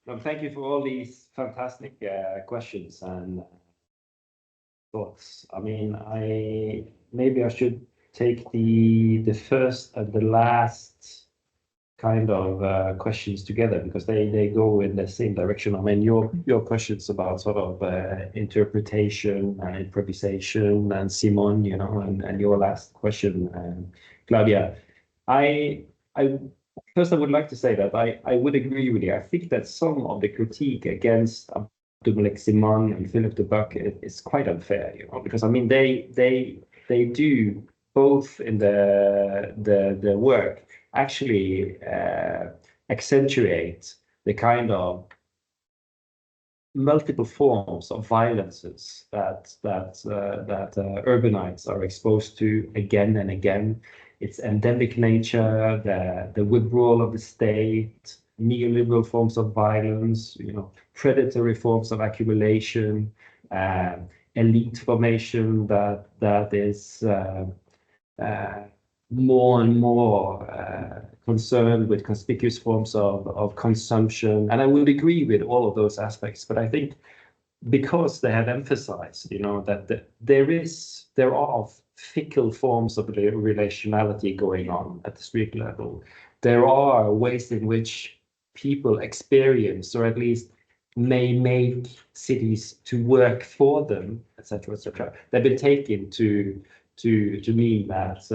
No, thank you for all these fantastic questions and thoughts. I mean, maybe I should take the first and the last kind of questions together, because they go in the same direction. I mean, your questions about sort of interpretation and improvisation, and Simone, you know, and your last question, Claudia. I first I would like to say that I would agree with you. I think that some of the critique against AbdouMaliq, Simone, and Philippe Book is quite unfair, you know, because I mean they do both in the work actually accentuate the kind of multiple forms of violences that urbanites are exposed to again and again. Its endemic nature, the withdrawal of the state, neoliberal forms of violence, predatory forms of accumulation, elite formation that is more and more concerned with conspicuous forms of consumption. And I would agree with all of those aspects, but I think because they have emphasized, that there are fickle forms of relationality going on at the street level. There are ways in which people experience, or at least may make cities to work for them, etc., etc. They've been taken to mean that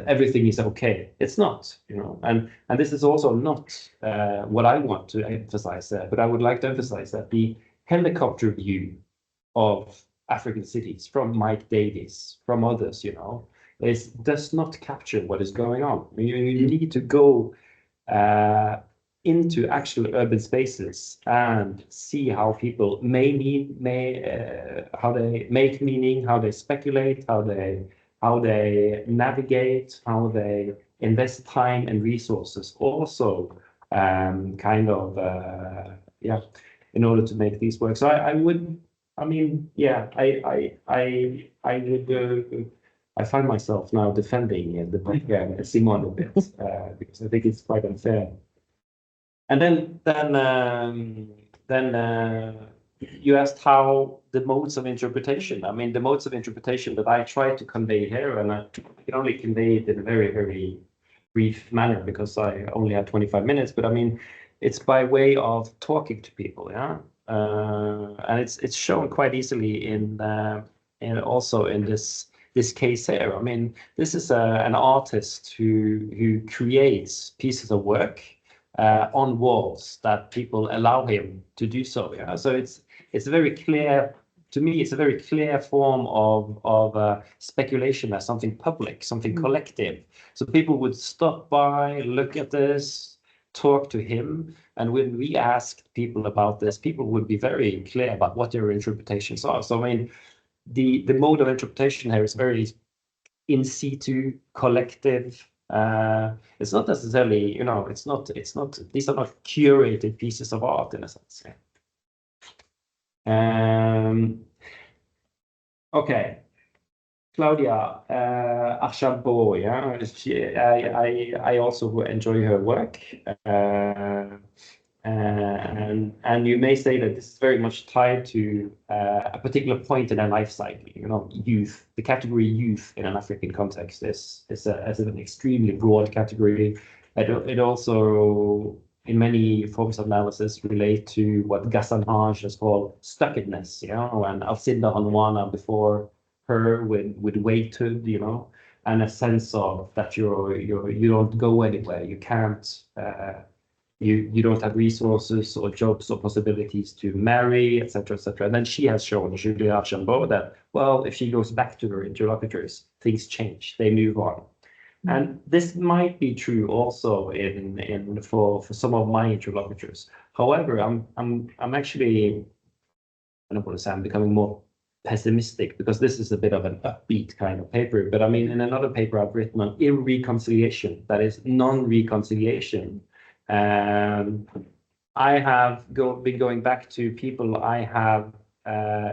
everything is okay. It's not, and this is also not what I want to emphasize there, but I would like to emphasize that the helicopter view of African cities from Mike Davies, from others, does not capture what is going on. You need to go into actual urban spaces and see how people how they make meaning, how they speculate, how they navigate, how they invest time and resources also in order to make these work. So I find myself now defending the book Simone a bit because I think it's quite unfair. And then you asked how the modes of interpretation. The modes of interpretation that I try to convey here, and I can only convey it in a very, very brief manner because I only have 25 minutes. But it's by way of talking to people, and it's shown quite easily in also in this case here. This is an artist who creates pieces of work on walls that people allow him to do so. So it's very clear to me. It's a very clear form of speculation as something public, something collective. So people would stop by, look at this, talk to him, and when we asked people about this, people would be very clear about what their interpretations are. So the mode of interpretation here is very in situ, collective. It's not necessarily, it's not, these are not curated pieces of art in a sense. Okay. Claudia Archambault, I also enjoy her work. And you may say that this is very much tied to a particular point in a life cycle. Youth. The category youth in an African context is an extremely broad category. It also, in many forms of analysis, relate to what Ghassan Haj has called stuckedness. And Alcindor Hanwana before her with waithood. And a sense of that you don't go anywhere. You can't. You don't have resources or jobs or possibilities to marry, etc., etc. And then she has shown, Julia Archambault, that, well, if she goes back to her interlocutors, things change, they move on. And this might be true also for some of my interlocutors. However, I'm actually, I don't want to say I'm becoming more pessimistic because this is a bit of an upbeat kind of paper. But in another paper I've written on irreconciliation, that is non-reconciliation. I have been going back to people I have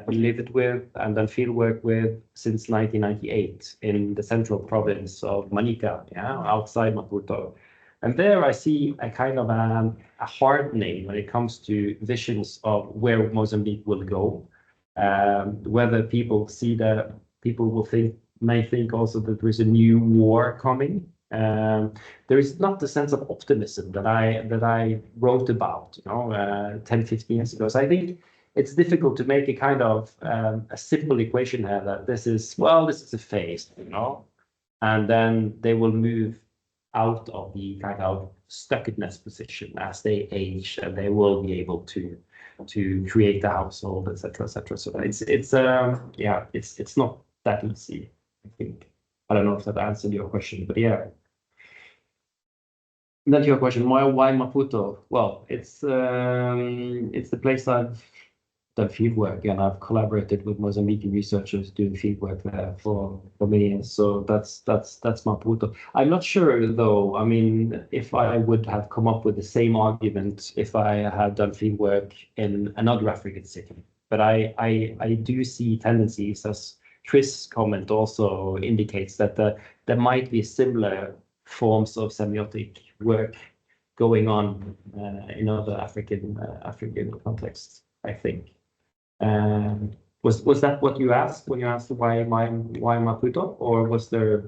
lived with and done field work with since 1998 in the central province of Manica, outside Maputo. And there I see a kind of a hardening when it comes to visions of where Mozambique will go. Whether people see that people may think also that there is a new war coming. There is not the sense of optimism that I wrote about, 10, 15 years ago. So I think it's difficult to make a kind of a simple equation here that this is a phase, and then they will move out of the kind of stuckedness position as they age, and they will be able to create a household, etc., etc. So it's not that easy, I think. I don't know if that answered your question, but yeah. Then to your question, why Maputo? Well, it's the place I've done fieldwork, and I've collaborated with Mozambican researchers doing fieldwork there for many years. So that's Maputo. I'm not sure though. I mean, if I would have come up with the same argument if I had done fieldwork in another African city. But I do see tendencies, as Chris' comment also indicates, that there might be similar forms of semiotic work going on in other African contexts, I think. Was that what you asked when you asked why Maputo, or was there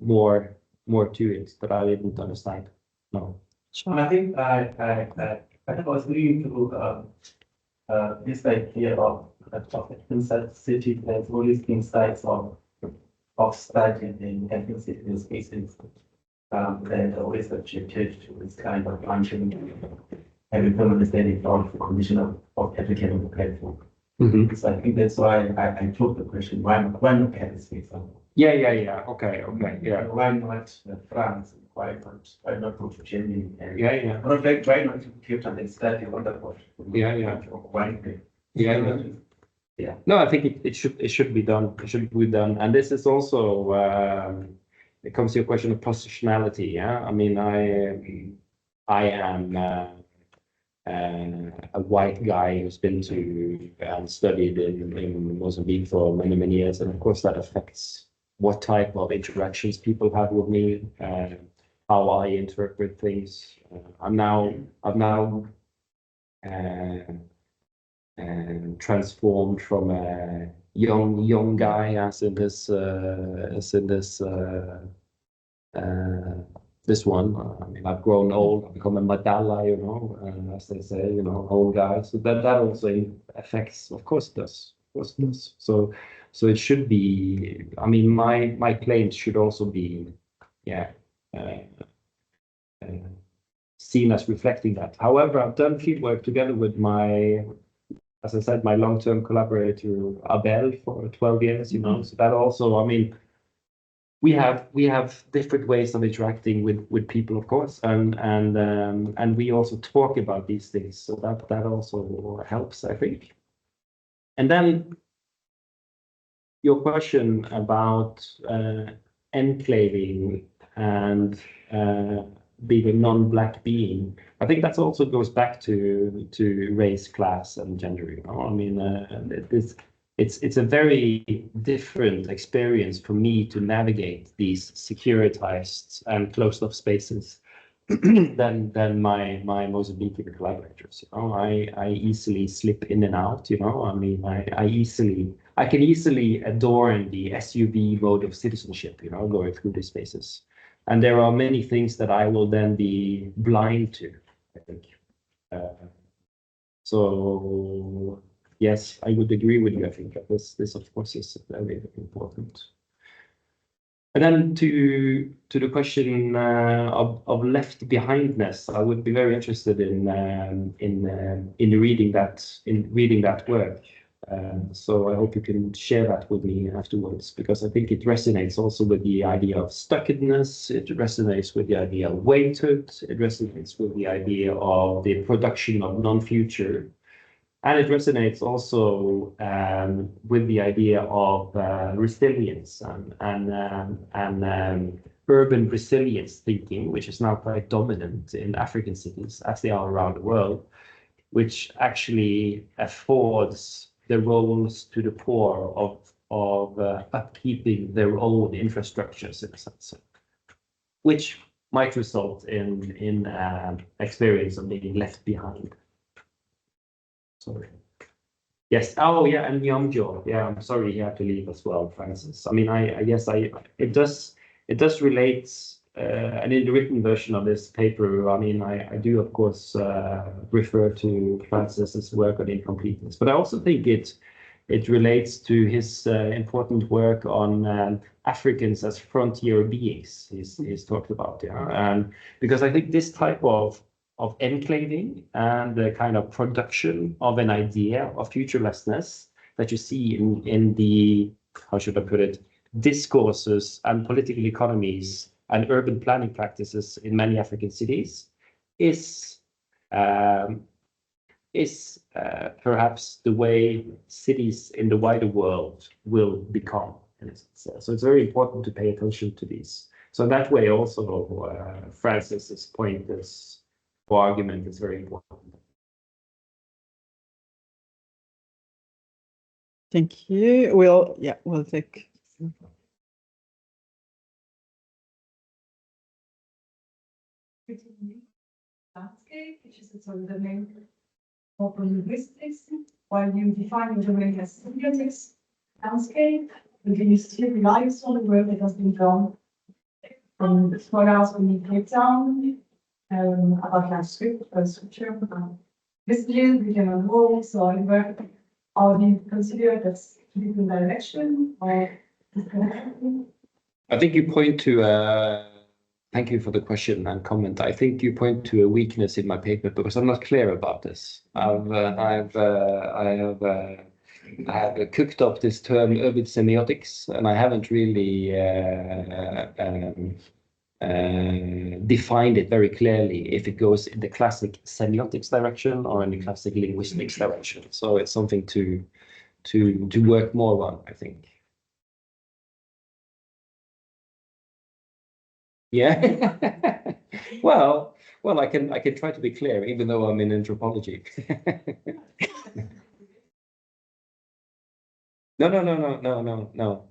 more to it that I didn't understand? No. And I think I was reading through this idea of inside city, there's always insights of study in ethnic spaces. And always objected to this kind of functioning and become understanding of the condition of African on the platform. Mm-hmm. So I think that's why I took the question, why not Paris, for example? Yeah. Okay. Yeah. Why not France? Why not go to Germany? And Yeah. or in fact, why not to Cape Town and study wonderful? Yeah. Why? Yeah. No, I think it should be done. It should be done. And this is also it comes to your question of positionality. Yeah. I mean, I am a white guy who's been to and studied in Mozambique for many years, and of course that affects what type of interactions people have with me, how I interpret things. I've now transformed from a young guy as in this this one. I mean, I've grown old, I've become a madalla, as they say, old guy. So that also affects, of course it does. So it should be, I mean, my claims should also be, seen as reflecting that. However, I've done fieldwork together with as I said, my long-term collaborator Abel for 12 years, so that also, I mean, we have different ways of interacting with people, of course, and we also talk about these things, so that also helps, I think. And then your question about enclaving and being a non-black being, I think that also goes back to race, class, and gender. I mean, it's a very different experience for me to navigate these securitized and closed-off spaces than my Mozambican collaborators. I easily slip in and out. I mean, I can easily adorn the SUV mode of citizenship. Going through these spaces. And there are many things that I will then be blind to, I think. So yes, I would agree with you. I think that this of course is very important. And then to the question of left behindness, I would be very interested in reading that work. So I hope you can share that with me afterwards, because I think it resonates also with the idea of stuckedness. It resonates with the idea of waithood. It resonates with the idea of the production of non-future. And it resonates also with the idea of resilience and urban resilience thinking, which is now quite dominant in African cities, as they are around the world, which actually affords the roles to the poor of upkeeping their own infrastructures, in a sense, which might result in experience of being left behind. Sorry. Yes. Oh, yeah, and Nyamjo. Yeah, I'm sorry he had to leave as well, Francis. I mean, it does relate. And in the written version of this paper, I mean, I do, of course, refer to Francis's work on incompleteness, but I also think it relates to his important work on Africans as frontier beings. He's talked about, and because I think this type of enclaving and the kind of production of an idea of futurelessness that you see in the, how should I put it, discourses and political economies and urban planning practices in many African cities is perhaps the way cities in the wider world will become. So it's very important to pay attention to these. So in that way, also Francis's point is, or argument is very important. Thank you. We'll take. Landscape, which is sort of the main of linguistics, while you define the domain as semiotics landscape, and then you still relies on the work that has been done from the scholars in Cape Town about landscape, structure, messages, regional roles, or work. Or do you consider that's different direction or disconnecting? I think you point to thank you for the question and comment. I think you point to a weakness in my paper because I'm not clear about this. I have cooked up this term urban semiotics, and I haven't really defined it very clearly if it goes in the classic semiotics direction or in the classic linguistics direction. So it's something to work more on, I think. Yeah. well, I can try to be clear, even though I'm in anthropology. No.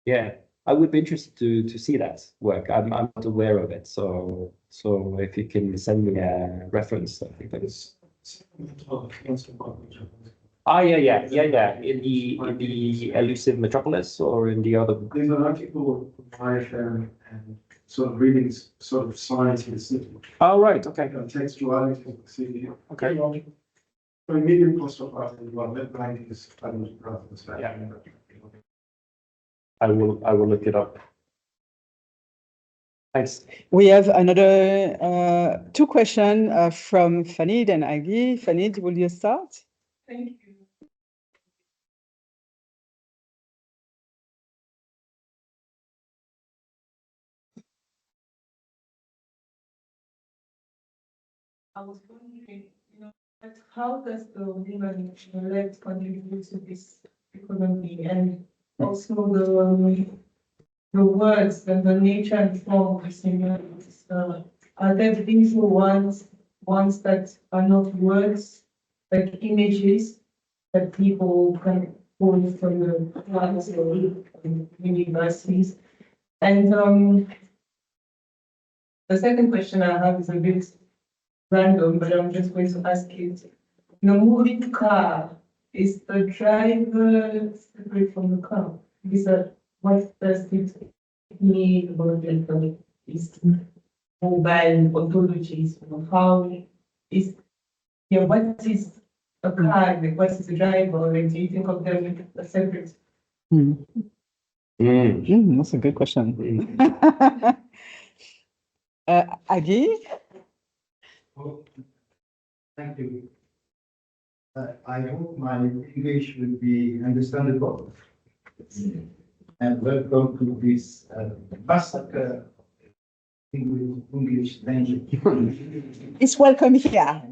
Yeah. I would be interested to see that work. I'm not aware of it, so if you can send me a reference, I think that is. Yeah. In the elusive metropolis, or in the other. There's an article by and sort of reading sort of science in the city. Oh, right. Okay. Textuality of the city. Okay. So medium cost of art and what that writing is Yeah. I will look it up. Thanks. We have another 2 questions from Fanid and Agi. Fanid, will you start? Thank you. I was wondering, how does the women-led contribute to this economy, and also the words and the nature and form of this economies? Are there visual ones that are not words, like images that people can pull from the plants or universities? And the second question I have is a bit random, but I'm just going to ask it. In a moving car, is the driver separate from the car? What does it mean about these mobile ontologies? How is, what is a car? Like, what is a driver? Like, do you think of them as separate? That's a good question. Agi? Oh, thank you. I hope my English will be understandable. And welcome to this massacre English language. It's welcome here.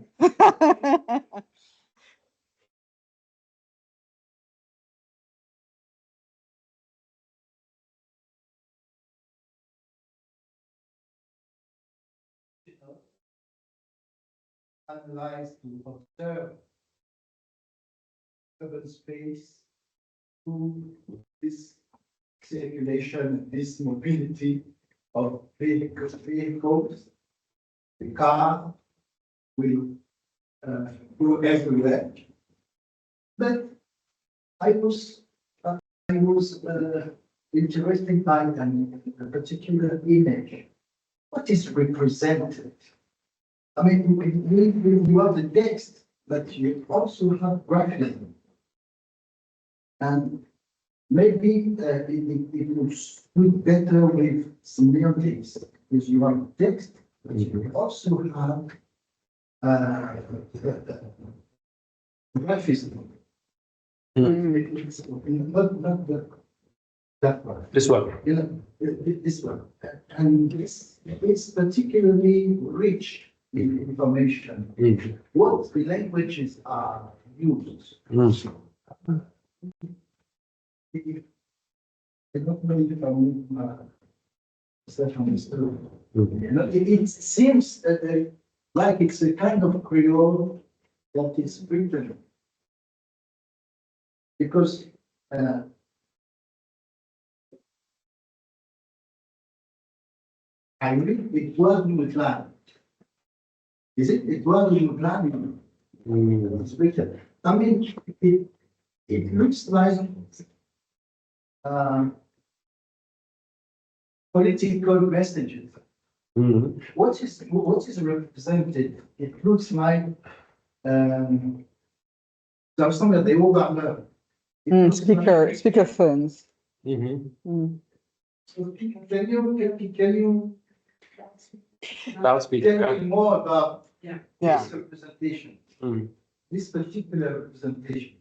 Analyze, to observe urban space through this circulation, this mobility of vehicles. The car will go everywhere. But I was interested by a particular image. What is represented? I mean, you have the text, but you also have graphism. And maybe it would suit better with semiotics, because you have text, but you also have graphism. It's not that one. This one. You know, this one. And it's particularly rich in information. What the languages are used. I don't know if I'm understood. You know, it seems like it's a kind of Creole that is written. Because I read it was with land. Is it? It was with land. It's written. I mean, it looks like political messages. What is represented? It looks like something that they all got learned. Speaker phones. So can you Loudspeaker. tell me more about Yeah. this representation? This particular representation.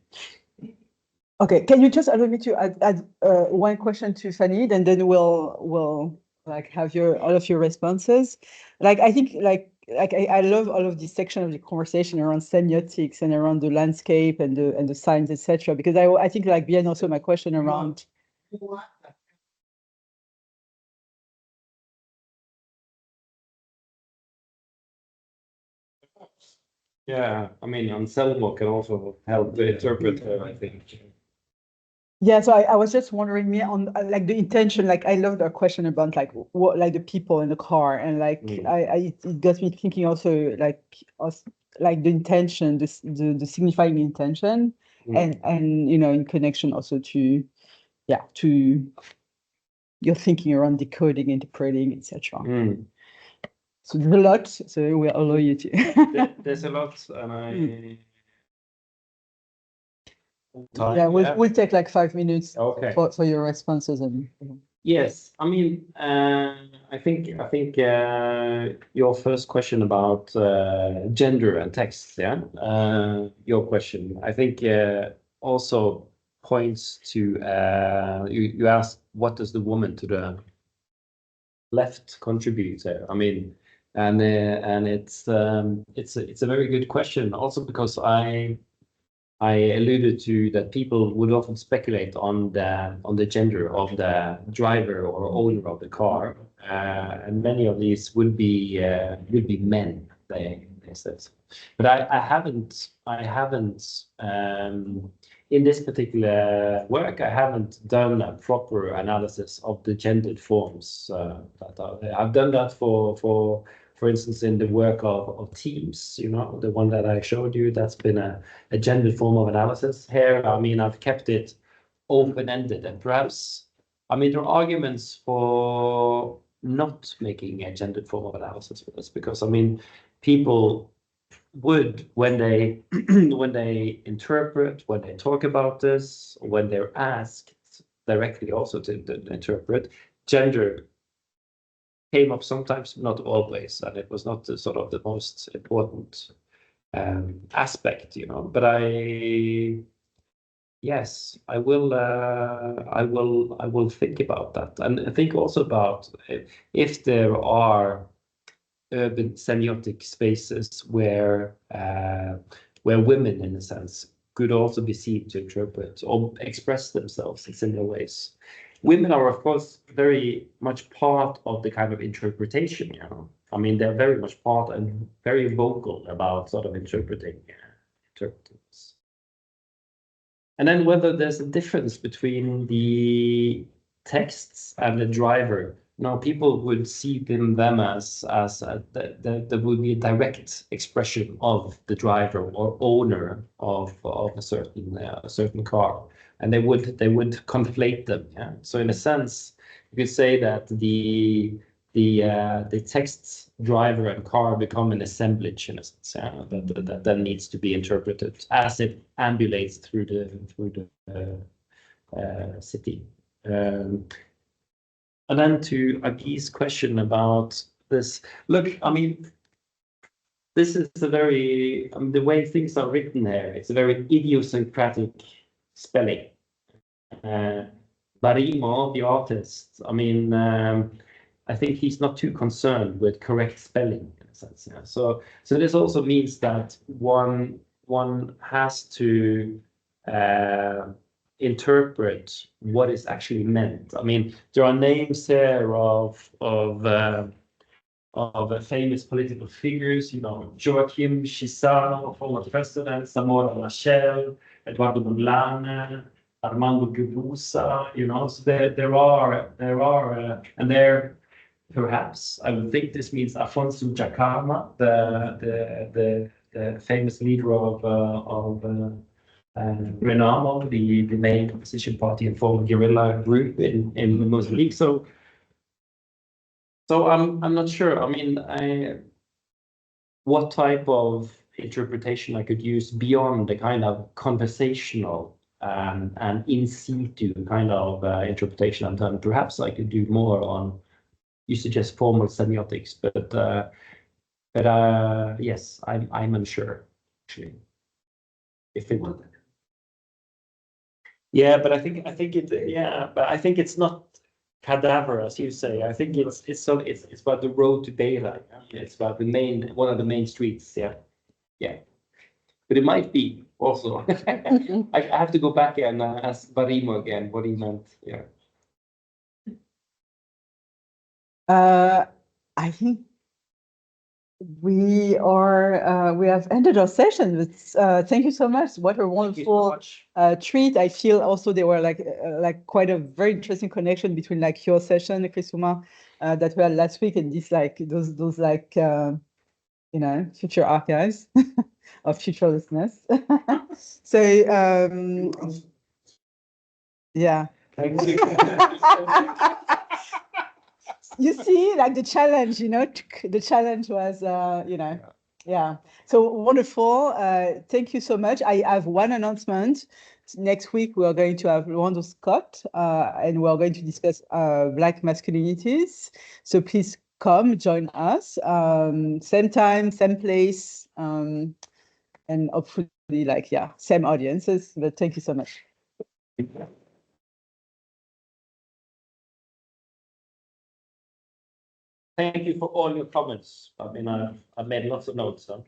Okay, can you just allow me to add one question to Fanny, and then we'll like have all of your responses. Like I think I love all of this section of the conversation around semiotics and around the landscape and the signs, etc. Because I think like BjØrn also my question around. Yeah, I mean, Anselmo can also help to interpret her, I think. Yeah, so I was just wondering me on like the intention, like I love the question about like what like the people in the car, and like it got me thinking also like the intention, the signifying intention, and you know, in connection also to your thinking around decoding, interpreting, etc. So there's a lot, so we'll allow you to. There's a lot, and yeah, we'll take like 5 minutes for your responses. And yes, I mean, I think your first question about gender and text, your question, I think also points to you asked what does the woman to the left contribute there? I mean, and it's a very good question, also because I alluded to that people would often speculate on the gender of the driver or owner of the car, and many of these would be men. They said, but I haven't in this particular work I haven't done a proper analysis of the gendered forms that are there. I've done that for instance, in the work of teams, you know, the one that I showed you, that's been a gendered form of analysis. Here, I mean, I've kept it open-ended, and perhaps, I mean, there are arguments for not making a gendered form of analysis for this, because, I mean, people would, when they when they interpret, when they talk about this, when they're asked directly also to interpret, gender came up sometimes, not always, and it was not the sort of the most important aspect, you know. But yes, I will think about that, and think also about if there are urban semiotic spaces where women, in a sense, could also be seen to interpret or express themselves in similar ways. Women are, of course, very much part of the kind of interpretation, you know. I mean, they're very much part and very vocal about sort of interpreting this. And then whether there's a difference between the texts and the driver. No, people would see them as there would be a direct expression of the driver or owner of a certain car, and they would conflate them. Yeah. So in a sense, you could say that the texts driver and car become an assemblage, in a sense, that then needs to be interpreted as it ambulates through the city. And then to Agi's question about this, look, I mean, this is a very, the way things are written here, it's a very idiosyncratic spelling. Barimo, the artist, I mean, I think he's not too concerned with correct spelling in a sense. Yeah. So this also means that one has to interpret what is actually meant. I mean, there are names here of famous political figures, you know, Joachim Chissano, former president, Zamora Machel, Eduardo Mondlane, Armando Guebuza, you know, so there are, and there, perhaps, I would think this means Afonso Dhlakama, the famous leader of Renamo, the main opposition party and former guerrilla group in Mozambique. So I'm not sure. I mean, what type of interpretation I could use beyond the kind of conversational and in situ kind of interpretation I've done. Perhaps I could do more on, you suggest formal semiotics, but yes, I'm unsure actually. If it, yeah, but I think it, yeah, but I think it's not cadaver, as you say. I think it's about the road to daylight. It's about the one of the main streets. Yeah, yeah. But it might be also. I have to go back and ask Barimo again what he meant. Yeah. I think we have ended our session. Thank you so much. What a wonderful treat. I feel also there were like quite a very interesting connection between like your session, Chrisuma, that we had last week, and this like those like you know, future archives of futurelessness. So yeah. You see, like the challenge, you know, the challenge was, you know, yeah. So wonderful. Thank you so much. I have one announcement. Next week, we are going to have Rondo Scott, and we're going to discuss Black masculinities. So please come join us. Same time, same place, and hopefully, like, yeah, same audiences. But thank you so much. Thank you for all your comments. I mean, I've made lots of notes. Huh?